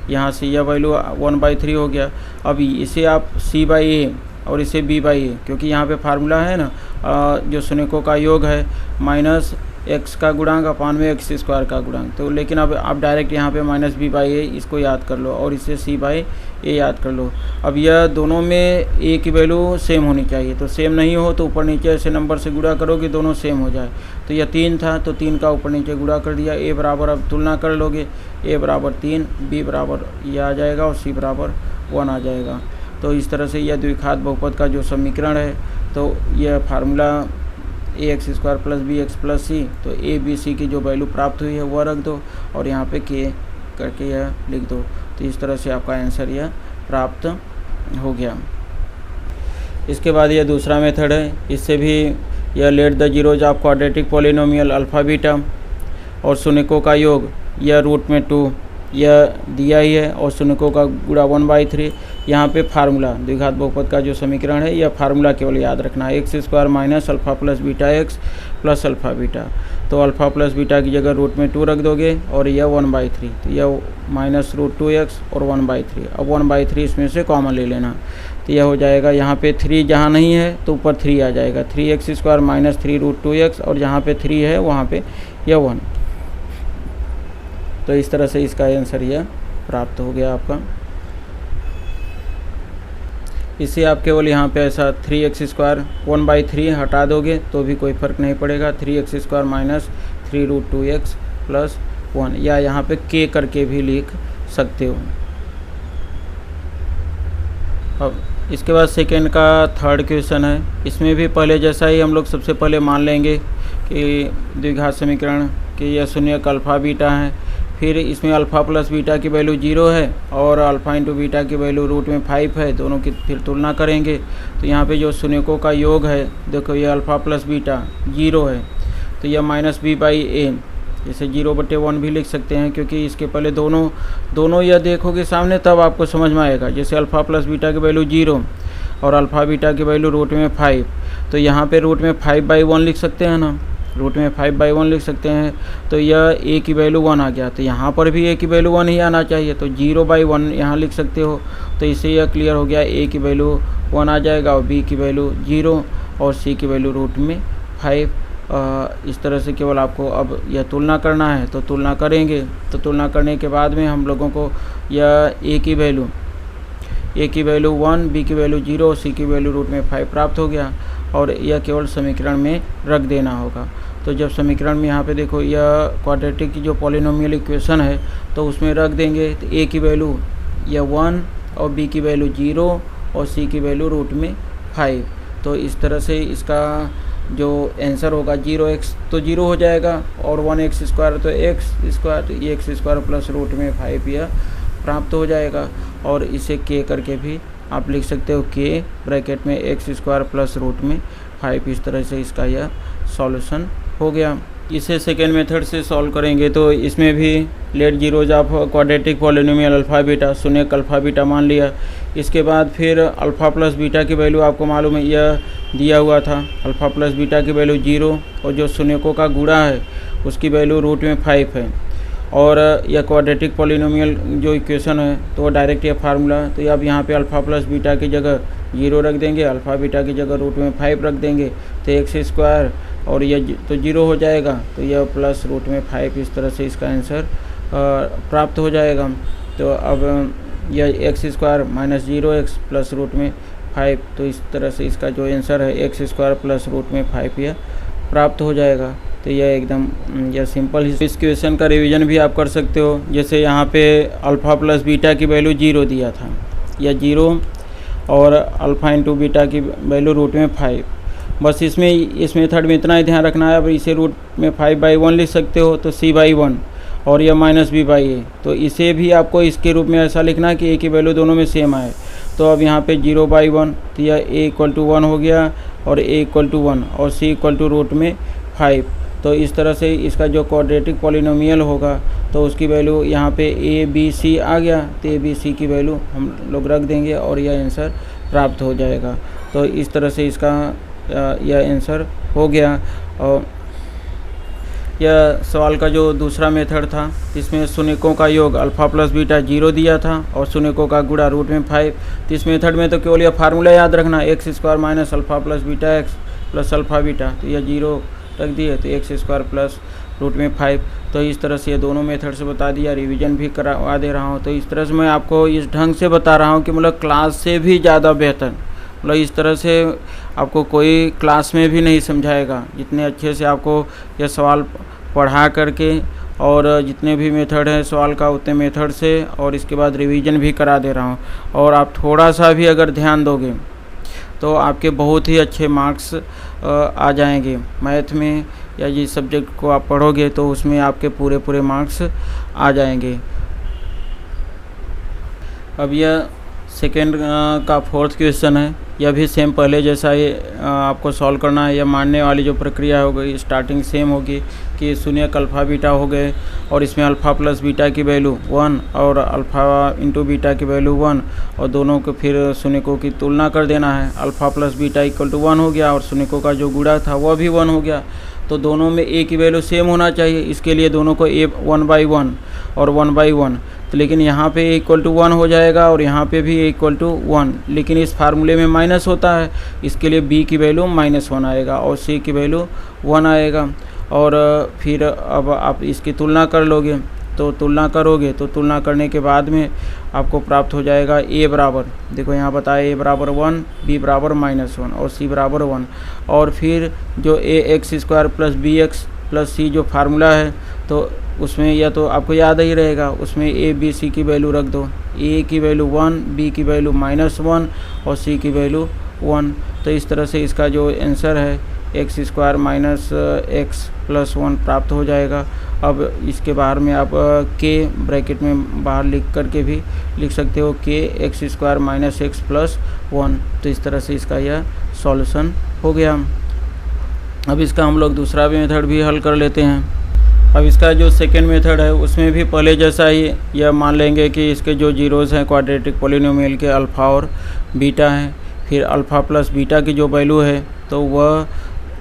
Speaker 1: यहाँ से यह वैल्यू 1/3 हो गया। अब इसे आप c/a और इसे b/a, क्योंकि यहाँ पे फार्मूला है ना, जो शून्यकों का योग है -x का गुणांक अपान में x² का गुणांक। तो लेकिन अब आप डायरेक्ट यहाँ पे -b/a इसको याद कर लो और इसे c/a याद कर लो। अब यह दोनों में a की वैल्यू सेम होनी चाहिए। तो सेम नहीं हो तो ऊपर नीचे ऐसे नंबर से गुणा करोगे दोनों सेम हो जाए। तो यह 3 था, तो 3 का ऊपर नीचे गुणा कर दिया। a बराबर अब तुलना कर लोगे, a बराबर 3, b बराबर यह आ जाएगा और c बराबर 1 आ जाएगा। तो इस तरह से यह द्विघात बहुपद का जो समीकरण है, तो यह फार्मूला ax² + bx + c, तो a b c की जो वैल्यू प्राप्त हुई है वह रख दो और यहाँ पे k करके यह लिख दो। तो इस तरह से आपका आंसर यह प्राप्त हो गया। इसके बाद यह दूसरा मेथड है। इससे भी यह late the zeros of quadratic polynomial alpha beta और शून्यकों का योग यह √2 यह दिया ही है और शून्यकों का गुणा 1/3। यहाँ पे फार्मूला द्विघात बहुपद का जो समीकरण है यह फार्मूला केवल याद रखना है, x² - alpha + beta x + alpha beta. तो अल्फ़ा + बीटा की जगह √2 रख दोगे और यह 1/3, तो यह -√2x और 1/3। अब 1/3 इसमें से कॉमन ले लेना, तो यह हो जाएगा यहाँ पे 3 जहाँ नहीं है तो ऊपर 3 आ जाएगा, 3x² - 3√2x और जहाँ पे 3 है वहाँ पे यह 1। तो इस तरह से इसका आंसर यह प्राप्त हो गया आपका। इससे आप केवल यहाँ पे ऐसा 3x² 1/3 हटा दोगे तो भी कोई फ़र्क नहीं पड़ेगा, 3x² - 3√2x + 1, या यहाँ पे k करके भी लिख सकते हो। अब इसके बाद सेकेंड का थर्ड क्वेश्चन है। इसमें भी पहले जैसा ही हम लोग सबसे पहले मान लेंगे कि द्विघात समीकरण कि यह शून्यक अल्फ़ा बीटा है। फिर इसमें अल्फ़ा प्लस बीटा की वैल्यू 0 है और अल्फ़ा इंटू बीटा की वैल्यू रूट में 5 है। दोनों की फिर तुलना करेंगे तो यहाँ पे जो शून्यकों का योग है, देखो ये अल्फ़ा प्लस बीटा 0 है तो यह माइनस बी बाई ए, जैसे 0/1 भी लिख सकते हैं, क्योंकि इसके पहले दोनों यह देखोगे सामने तब आपको समझ में आएगा। जैसे अल्फ़ा प्लस बीटा की वैल्यू 0 और अल्फ़ा बीटा की वैल्यू रूट में 5, तो यहाँ पे रूट में 5/1 लिख सकते हैं ना, रूट में 5/1 लिख सकते हैं। तो यह ए की वैल्यू 1 आ गया, तो यहाँ पर भी ए की वैल्यू 1 ही आना चाहिए, तो 0/1 यहाँ लिख सकते हो। तो इससे यह क्लियर हो गया, ए की वैल्यू 1 आ जाएगा और बी की वैल्यू 0 और सी की वैल्यू रूट में 5। इस तरह से केवल आपको अब यह तुलना करना है, तो तुलना करेंगे। तो तुलना करने के बाद में हम लोगों को यह ए की वैल्यू 1, बी की वैल्यू 0 और सी की वैल्यू रूट में 5 प्राप्त हो गया और यह केवल समीकरण में रख देना होगा। तो जब समीकरण में यहाँ पे देखो यह क्वाड्रेटिक की जो पॉलिनोमियल इक्वेशन है तो उसमें रख देंगे, तो ए की वैल्यू यह 1 और बी की वैल्यू 0 और सी की वैल्यू रूट में 5। तो इस तरह से इसका जो आंसर होगा 0x तो 0 हो जाएगा और 1x स्क्वायर तो x स्क्वायर, तो x स्क्वायर प्लस रूट में 5 यह प्राप्त हो जाएगा। और इसे k करके भी आप लिख सकते हो, k ब्रैकेट में x स्क्वायर प्लस रूट में 5। इस तरह से इसका यह सॉल्यूशन हो गया। इसे सेकेंड मेथड से सॉल्व करेंगे तो इसमें भी let zeros of quadratic polynomial alpha beta, शून्यक अल्फ़ा बीटा मान लिया। इसके बाद फिर अल्फ़ा प्लस बीटा की वैल्यू आपको मालूम है यह दिया हुआ था, अल्फ़ा प्लस बीटा की वैल्यू 0 और जो शून्यकों का गुणा है उसकी वैल्यू रूट में 5 है। और यह क्वाड्रेटिक पॉलिनोमियल जो इक्वेशन है तो डायरेक्ट यह फार्मूला, तो अब यहाँ पे अल्फ़ा प्लस बीटा की जगह 0 रख देंगे, अल्फ़ा बीटा की जगह रूट में 5 रख देंगे, तो एक्स स्क्वायर और यह तो 0 हो जाएगा, तो यह प्लस रूट में 5। इस तरह से इसका आंसर प्राप्त हो जाएगा। तो अब यह x square minus 0x plus root में 5, तो इस तरह से इसका जो आंसर है एक्स स्क्वायर प्लस रूट में 5 यह प्राप्त हो जाएगा। तो यह एकदम यह सिंपल है। इस क्वेश्चन का रिवीजन भी आप कर सकते हो। जैसे यहाँ पे अल्फ़ा प्लस बीटा की वैल्यू 0 दिया था, या 0 और अल्फ़ा इंटू बीटा की वैल्यू रूट में 5। बस इसमें इस मेथड में इतना ही ध्यान रखना है। अब इसे रूट में 5/1 लिख सकते हो, तो c/1 और यह माइनस b बाई ए, तो इसे भी आपको इसके रूप में ऐसा लिखना है कि a की वैल्यू दोनों में सेम आए। तो अब यहाँ पे 0/1, तो यह a = 1 हो गया और a = 1 और c = रूट में 5। तो इस तरह से इसका जो क्वाड्रेटिक पॉलिनोमियल होगा तो उसकी वैल्यू यहाँ पे a b c आ गया, तो a b c की वैल्यू हम लोग रख देंगे और यह आंसर प्राप्त हो जाएगा। तो इस तरह से इसका यह आंसर हो गया। और यह सवाल का जो दूसरा मेथड था इसमें शून्यकों का योग अल्फ़ा प्लस बीटा 0 दिया था और शून्यकों का गुणा रूट में 5। तो इस मेथड में तो केवल यह फार्मूला याद रखना, x square minus alpha plus beta x plus alpha beta, तो यह 0 रख दिए, तो एक्स स्क्वायर प्लस रूट में 5। तो इस तरह से ये दोनों मेथड से बता दिया, रिवीजन भी करवा दे रहा हूँ। तो इस तरह से मैं आपको इस ढंग से बता रहा हूँ कि मतलब क्लास से भी ज़्यादा बेहतर, मतलब इस तरह से आपको कोई क्लास में भी नहीं समझाएगा जितने अच्छे से आपको यह सवाल पढ़ा करके, और जितने भी मेथड हैं सवाल का उतने मेथड से, और इसके बाद रिवीजन भी करा दे रहा हूँ। और आप थोड़ा सा भी अगर ध्यान दोगे तो आपके बहुत ही अच्छे मार्क्स आ जाएंगे मैथ में, या जिस सब्जेक्ट को आप पढ़ोगे तो उसमें आपके पूरे मार्क्स आ जाएंगे। अब यह सेकेंड का फोर्थ क्वेश्चन है, यह भी सेम पहले जैसा ही आपको सॉल्व करना है। यह मानने वाली जो प्रक्रिया होगी स्टार्टिंग सेम होगी कि शून्यक अल्फ़ा बीटा हो गए और इसमें अल्फ़ा प्लस बीटा की वैल्यू 1 और अल्फ़ा इंटू बीटा की वैल्यू 1, और दोनों को फिर शून्यकों की तुलना कर देना है। अल्फ़ा प्लस बीटा = 1 हो गया और शून्यकों का जो गुणा था वह भी 1 हो गया। तो दोनों में a की वैल्यू सेम होना चाहिए, इसके लिए दोनों को a 1/1 और 1/1, तो लेकिन यहाँ पे a = 1 हो जाएगा और यहाँ पे भी a = 1, लेकिन इस फार्मूले में माइनस होता है, इसके लिए b की वैल्यू -1 आएगा और c की वैल्यू 1 आएगा। और फिर अब आप इसकी तुलना कर लोगे, तो तुलना करोगे तो तुलना करने के बाद में आपको प्राप्त हो जाएगा a बराबर, देखो यहाँ बताया a बराबर 1, b बराबर -1 और c बराबर 1। और फिर जो ax² प्लस bx प्लस सी जो फार्मूला है तो उसमें या तो आपको याद ही रहेगा, उसमें ए बी सी की वैल्यू रख दो। ए की वैल्यू 1, बी की वैल्यू -1 और सी की वैल्यू 1। तो इस तरह से इसका जो आंसर है x² - x + 1 प्राप्त हो जाएगा। अब इसके बाहर में आप k ब्रैकेट में बाहर लिख करके भी लिख सकते हो k x² - x + 1। तो इस तरह से इसका यह सॉल्यूशन हो गया। अब इसका हम लोग दूसरा मेथड भी हल कर लेते हैं। अब इसका जो सेकेंड मेथड है उसमें भी पहले जैसा ही यह मान लेंगे कि इसके जो जीरोज़ हैं क्वाड्रेटिक पॉलिनोमियल के अल्फ़ा और बीटा हैं। फिर अल्फ़ा प्लस बीटा की जो वैल्यू है तो वह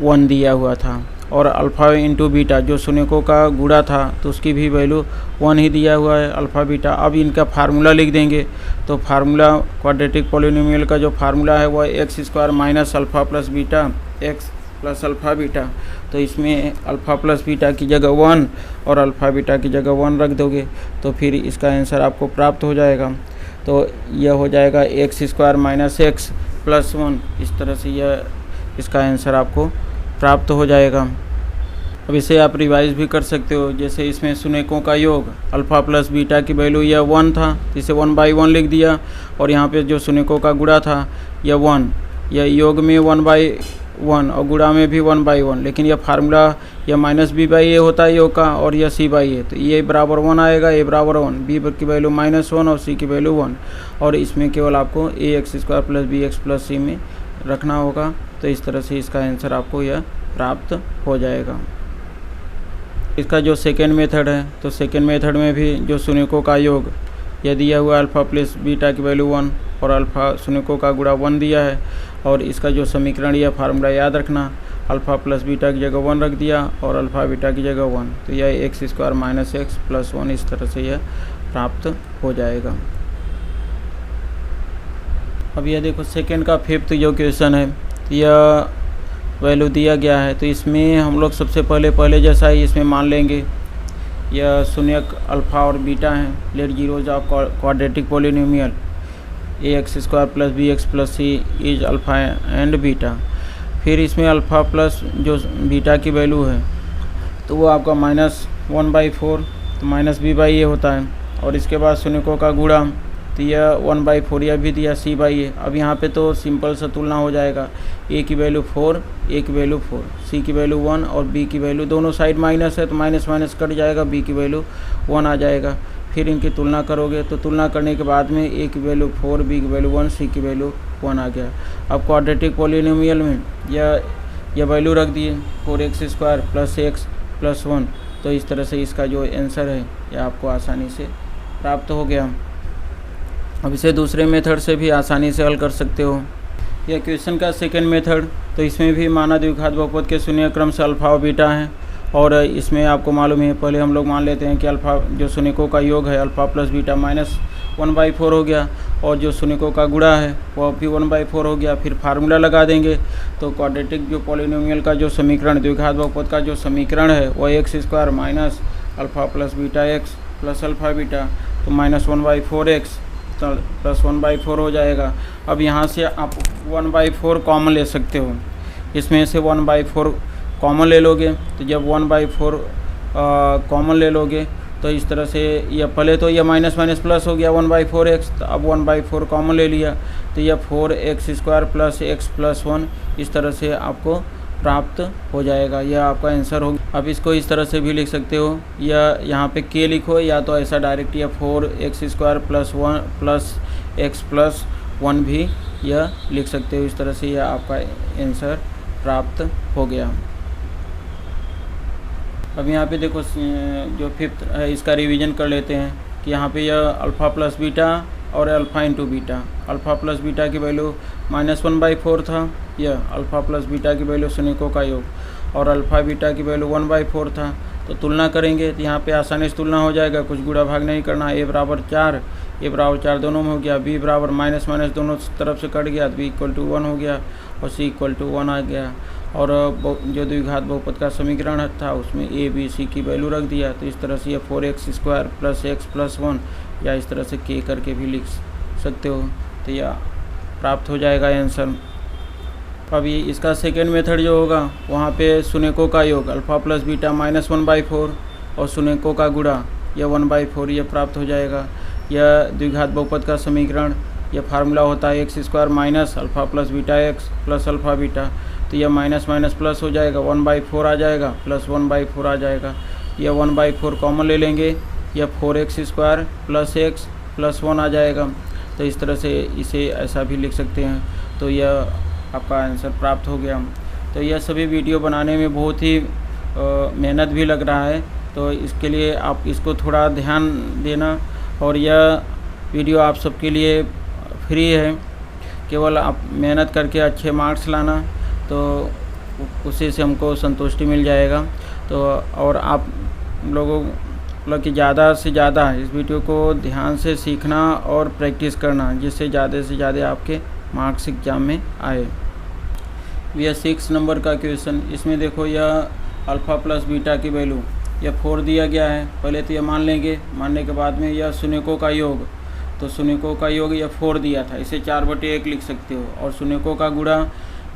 Speaker 1: 1 दिया हुआ था, और अल्फ़ा इंटू बीटा जो शून्यकों का गुणा था तो उसकी भी वैल्यू 1 ही दिया हुआ है, अल्फ़ा बीटा। अब इनका फार्मूला लिख देंगे। तो फार्मूला क्वाड्रेटिक पॉलिनोमियल का जो फार्मूला है वह x² - alpha plus beta x plus alpha beta. तो इसमें अल्फ़ा प्लस बीटा की जगह 1 और अल्फ़ा बीटा की जगह 1 रख दोगे तो फिर इसका आंसर आपको प्राप्त हो जाएगा। तो यह हो जाएगा x² - x + 1। इस तरह से यह इसका आंसर आपको प्राप्त हो जाएगा। अब इसे आप रिवाइज भी कर सकते हो। जैसे इसमें शून्यकों का योग अल्फ़ा प्लस बीटा की वैल्यू यह 1 था, इसे 1/1 लिख दिया, और यहाँ पे जो शून्यकों का गुणा था यह 1, यह योग में 1/1 और गुणा में भी 1/1। लेकिन यह फार्मूला यह -b/a होता है योग का, और यह c/a। तो ये बराबर 1 आएगा, a बराबर 1, b की वैल्यू -1 और c की वैल्यू 1। और इसमें केवल आपको ax² + bx + c में रखना होगा। तो इस तरह से इसका आंसर आपको यह प्राप्त हो जाएगा। इसका जो सेकेंड मेथड है तो सेकेंड मेथड में भी जो शून्यकों का योग यह दिया हुआ अल्फ़ा प्लस बीटा की वैल्यू 1 और अल्फ़ा शून्यकों का गुणा 1 दिया है, और इसका जो समीकरण या फार्मूला याद रखना, अल्फ़ा प्लस बीटा की जगह 1 रख दिया और अल्फ़ा बीटा की जगह 1। तो यह x² - x + 1 इस तरह से यह प्राप्त हो जाएगा। अब यह देखो सेकेंड का 5th जो क्वेश्चन है यह वैल्यू दिया गया है। तो इसमें हम लोग सबसे पहले जैसा ही इसमें मान लेंगे यह शून्यक अल्फ़ा और बीटा हैं। Let zeros of quadratic polynomial ax² + bx + c is alpha and beta. फिर इसमें अल्फ़ा प्लस जो बीटा की वैल्यू है तो वो आपका -1/4 तो -b/a होता है, और इसके बाद शून्यकों का गुणा तो यह 1/4 यह भी दिया c/a। अब यहाँ पे तो सिंपल सा तुलना हो जाएगा, a की वैल्यू 4, a की वैल्यू 4, c की वैल्यू 1 और b की वैल्यू दोनों साइड माइनस है तो माइनस माइनस कट जाएगा, b की वैल्यू 1 आ जाएगा। फिर इनकी तुलना करोगे तो तुलना करने के बाद में a की वैल्यू 4, b की वैल्यू 1, c की वैल्यू 1 आ गया। अब क्वाड्रेटिक पॉलिनोमियल में यह वैल्यू रख दिए 4x² + x + 1। तो इस तरह से इसका जो आंसर है यह आपको आसानी से प्राप्त हो गया। अब इसे दूसरे मेथड से भी आसानी से हल कर सकते हो। यह क्वेश्चन का सेकंड मेथड, तो इसमें भी माना द्विघात बहुपद के शून्य क्रम से अल्फ़ा और बीटा हैं, और इसमें आपको मालूम है, पहले हम लोग मान लेते हैं कि अल्फ़ा जो शून्यकों का योग है अल्फ़ा प्लस बीटा -1/4 हो गया, और जो शून्यकों का गुणा है वह भी 1/4 हो गया। फिर फार्मूला लगा देंगे तो क्वाड्रेटिक जो पॉलिनोमियल का जो समीकरण द्विघात बहुपद का जो समीकरण है वह x² - alpha plus beta x plus alpha beta, तो -1/4x प्लस 1/4 हो जाएगा। अब यहाँ से आप 1/4 कॉमन ले सकते हो, इसमें से 1/4 कॉमन ले लोगे। तो जब 1/4 कॉमन ले लोगे तो इस तरह से यह पहले तो यह माइनस माइनस प्लस हो गया 1/4x, तो अब 1/4 कॉमन ले लिया तो यह 4x² + x + 1 इस तरह से आपको प्राप्त हो जाएगा। यह आपका आंसर होगा। अब इसको इस तरह से भी लिख सकते हो, या यहाँ पे k लिखो, या तो ऐसा डायरेक्ट यह 4x² + 1 + x + 1 भी यह लिख सकते हो। इस तरह से यह आपका आंसर प्राप्त हो गया। अब यहाँ पे देखो जो 5th है इसका रिवीजन कर लेते हैं कि यहाँ पे यह अल्फ़ा प्लस बीटा और alpha into beta. Alpha plus beta की वैल्यू -1/4 था, यह अल्फ़ा प्लस बीटा की वैल्यू शून्यकों का योग, और अल्फ़ा बीटा की वैल्यू 1/4 था। तो तुलना करेंगे तो यहाँ पे आसानी से तुलना हो जाएगा, कुछ गुणा भाग नहीं करना। a बराबर 4, a बराबर 4 दोनों में हो गया, b बराबर माइनस माइनस दोनों तरफ से कट गया, b = 1 हो गया और c = 1 आ गया। और जो द्विघात बहुपद का समीकरण था उसमें a b c की वैल्यू रख दिया। तो इस तरह से यह 4x² + x + 1 या इस तरह से k करके भी लिख सकते हो। तो यह प्राप्त हो जाएगा आंसर। अभी इसका सेकेंड मेथड जो होगा वहाँ पे शून्यकों का योग अल्फ़ा प्लस बीटा -1/4 और शून्यकों का गुणा यह 1/4 यह प्राप्त हो जाएगा। यह द्विघात बहुपद का समीकरण, यह फार्मूला होता है x² minus alpha plus beta x plus alpha beta, तो यह माइनस माइनस प्लस हो जाएगा, 1/4 आ जाएगा प्लस 1/4 आ जाएगा। यह 1/4 कॉमन ले लेंगे, यह 4x² प्लस x प्लस 1 आ जाएगा। तो इस तरह से इसे ऐसा भी लिख सकते हैं। तो यह आपका आंसर प्राप्त हो गया। तो यह सभी वीडियो बनाने में बहुत ही मेहनत भी लग रहा है, तो इसके लिए आप इसको थोड़ा ध्यान देना। और यह वीडियो आप सबके लिए फ्री है, केवल आप मेहनत करके अच्छे मार्क्स लाना, तो उसी से हमको संतुष्टि मिल जाएगा। तो और आप लोगों मतलब कि ज़्यादा से ज़्यादा इस वीडियो को ध्यान से सीखना और प्रैक्टिस करना, जिससे ज़्यादा से ज़्यादा आपके मार्क्स एग्जाम में आए। यह 6 नंबर का क्वेश्चन, इसमें देखो यह अल्फ़ा प्लस बीटा की वैल्यू यह 4 दिया गया है। पहले तो यह मान लेंगे, मानने के बाद में यह शून्यकों का योग, तो शून्यकों का योग यह 4 दिया था, इसे 4/1 लिख सकते हो। और शून्यकों का गुणा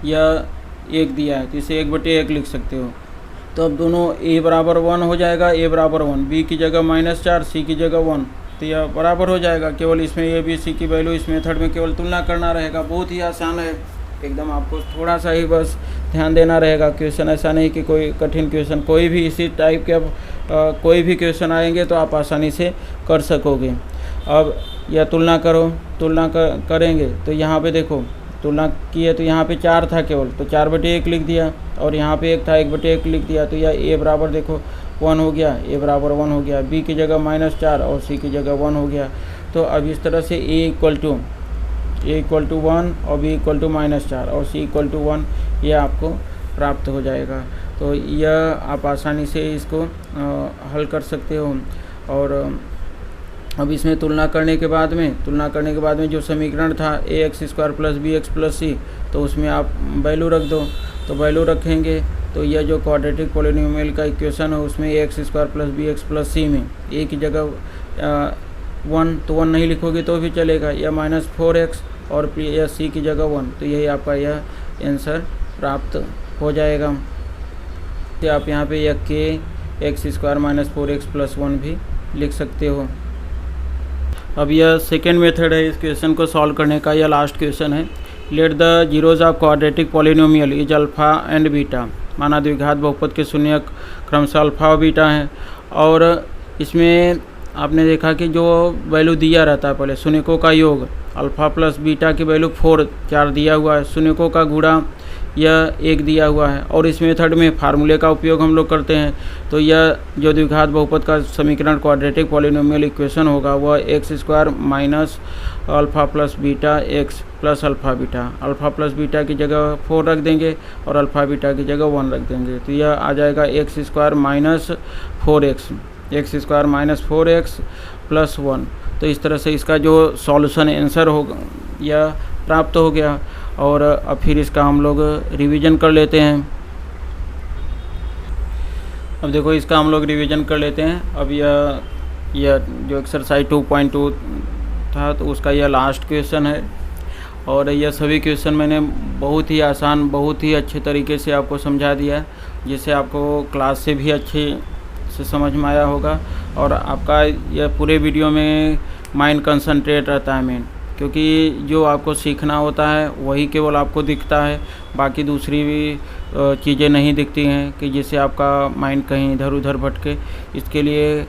Speaker 1: यह 1 दिया है, तो इसे 1/1 लिख सकते हो। तो अब दोनों a बराबर 1 हो जाएगा, a बराबर 1, b की जगह -4, c की जगह 1, तो यह बराबर हो जाएगा। केवल इसमें a b c की वैल्यू इस मेथड में केवल तुलना करना रहेगा। बहुत ही आसान है एकदम, आपको थोड़ा सा ही बस ध्यान देना रहेगा। क्वेश्चन ऐसा नहीं कि कोई कठिन क्वेश्चन, कोई भी इसी टाइप के कोई भी क्वेश्चन आएंगे तो आप आसानी से कर सकोगे। अब यह तुलना करो, तुलना करेंगे तो यहाँ पे देखो तुलना की है, तो यहाँ पे 4 था केवल, तो 4/1 लिख दिया, और यहाँ पे 1 था, 1/1 लिख दिया। तो यह a बराबर देखो 1 हो गया, a बराबर 1 हो गया, b की जगह -4 और c की जगह 1 हो गया। तो अब इस तरह से a इक्वल टू 1 और b इक्वल टू -4 और c इक्वल टू 1 यह आपको प्राप्त हो जाएगा। तो यह आप आसानी से इसको हल कर सकते हो। और अब इसमें तुलना करने के बाद में जो समीकरण था ax² plus bx plus c, तो उसमें आप वैल्यू रख दो। तो वैल्यू रखेंगे तो यह जो क्वाड्रेटिक पॉलिनोमियल का इक्वेशन है उसमें ax² plus bx plus c में a की जगह 1, तो 1 नहीं लिखोगे तो भी चलेगा, या -4x और या c की जगह 1, तो यही आपका यह आंसर प्राप्त हो जाएगा। तो आप यहाँ पे यह k x² -4x प्लस 1 भी लिख सकते हो। अब यह सेकेंड मेथड है इस क्वेश्चन को सॉल्व करने का, यह लास्ट क्वेश्चन है। Late the zeros of quadratic polynomial is alpha and beta, माना द्विघात बहुपद के शून्य क्रमशः अल्फ़ा और बीटा हैं। और इसमें आपने देखा कि जो वैल्यू दिया रहता है, पहले शून्यकों का योग अल्फ़ा प्लस बीटा की वैल्यू 4 दिया हुआ है, शून्यकों का गुणा यह 1 दिया हुआ है। और इस मेथड में फार्मूले का उपयोग हम लोग करते हैं। तो यह जो द्विघात बहुपद का समीकरण क्वाड्रेटिक पॉलिनोमियल इक्वेशन होगा वह x² minus alpha plus beta x plus alpha beta, alpha plus beta की जगह 4 रख देंगे और अल्फ़ा बीटा की जगह 1 रख देंगे। तो यह आ जाएगा x² माइनस 4x प्लस 1। तो इस तरह से इसका जो सॉल्यूशन आंसर होगा यह प्राप्त हो गया। और अब फिर इसका हम लोग रिवीजन कर लेते हैं। अब देखो इसका हम लोग रिवीजन कर लेते हैं। अब यह जो एक्सरसाइज 2.2 था तो उसका यह लास्ट क्वेश्चन है। और यह सभी क्वेश्चन मैंने बहुत ही आसान, बहुत ही अच्छे तरीके से आपको समझा दिया, जिससे आपको क्लास से भी अच्छे से समझ में आया होगा। और आपका यह पूरे वीडियो में माइंड कंसंट्रेट रहता है मेन, क्योंकि जो आपको सीखना होता है वही केवल आपको दिखता है, बाकी दूसरी भी चीज़ें नहीं दिखती हैं कि जिससे आपका माइंड कहीं इधर उधर भटके। इसके लिए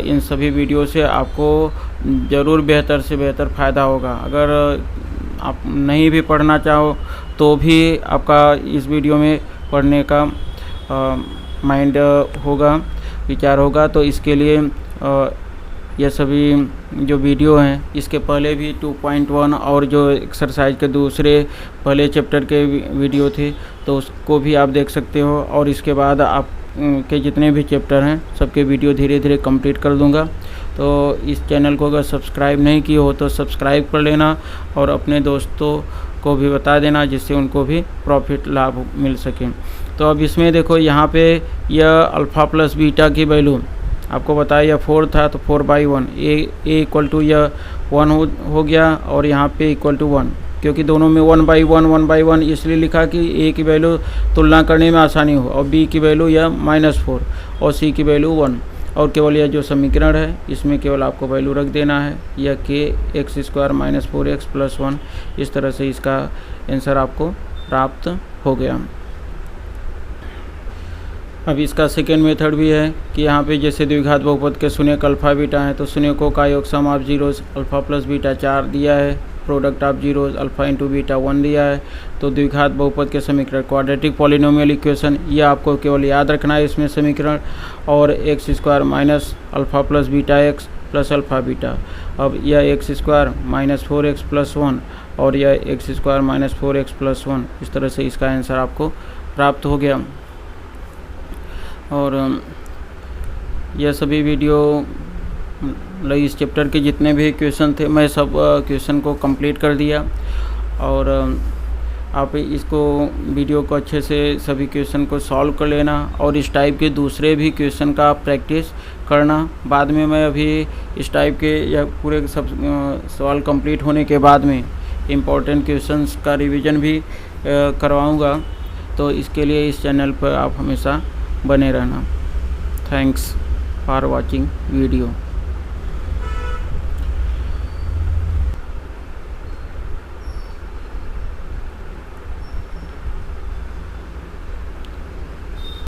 Speaker 1: इन सभी वीडियो से आपको ज़रूर बेहतर से बेहतर फ़ायदा होगा। अगर आप नहीं भी पढ़ना चाहो तो भी आपका इस वीडियो में पढ़ने का माइंड होगा, विचार होगा। तो इसके लिए यह सभी जो वीडियो हैं, इसके पहले भी 2.1 और जो एक्सरसाइज के दूसरे पहले चैप्टर के वीडियो थे तो उसको भी आप देख सकते हो। और इसके बाद आप के जितने भी चैप्टर हैं सबके वीडियो धीरे धीरे कंप्लीट कर दूंगा। तो इस चैनल को अगर सब्सक्राइब नहीं किए हो तो सब्सक्राइब कर लेना और अपने दोस्तों को भी बता देना, जिससे उनको भी प्रॉफिट लाभ मिल सके। तो अब इसमें देखो यहाँ पे यह अल्फ़ा प्लस बीटा की वैल्यू आपको बताया, यह 4 था तो 4/1, a इक्वल टू यह 1 हो गया और यहाँ पे इक्वल टू 1, क्योंकि दोनों में 1/1 इसलिए लिखा कि ए की वैल्यू तुलना करने में आसानी हो, और बी की वैल्यू या -4 और सी की वैल्यू 1। और केवल यह जो समीकरण है इसमें केवल आपको वैल्यू रख देना है, यह k x² - 4x + 1। इस तरह से इसका आंसर आपको प्राप्त हो गया। अब इसका सेकेंड मेथड भी है कि यहाँ पे जैसे द्विघात बहुपद के शून्यक अल्फ़ा बीटा है, तो शून्यकों का योग sum of zeros alpha plus beta 4 दिया है, product of zeros alpha into beta 1 दिया है। तो द्विघात बहुपद के समीकरण क्वाड्रेटिक पॉलिनोमियल इक्वेशन, यह आपको केवल याद रखना है इसमें समीकरण, और x² minus alpha plus beta x plus alpha beta. अब यह x² - 4x + 1 और यह x² - 4x + 1, इस तरह से इसका आंसर आपको प्राप्त हो गया। और यह सभी वीडियो इस चैप्टर के जितने भी क्वेश्चन थे मैं सब क्वेश्चन को कंप्लीट कर दिया, और आप इसको वीडियो को अच्छे से सभी क्वेश्चन को सॉल्व कर लेना, और इस टाइप के दूसरे भी क्वेश्चन का आप प्रैक्टिस करना। बाद में मैं अभी इस टाइप के या पूरे सब सवाल कंप्लीट होने के बाद में इम्पोर्टेंट क्वेश्चंस का रिवीजन भी करवाऊँगा, तो इसके लिए इस चैनल पर आप हमेशा बने रहना। Thanks for watching video.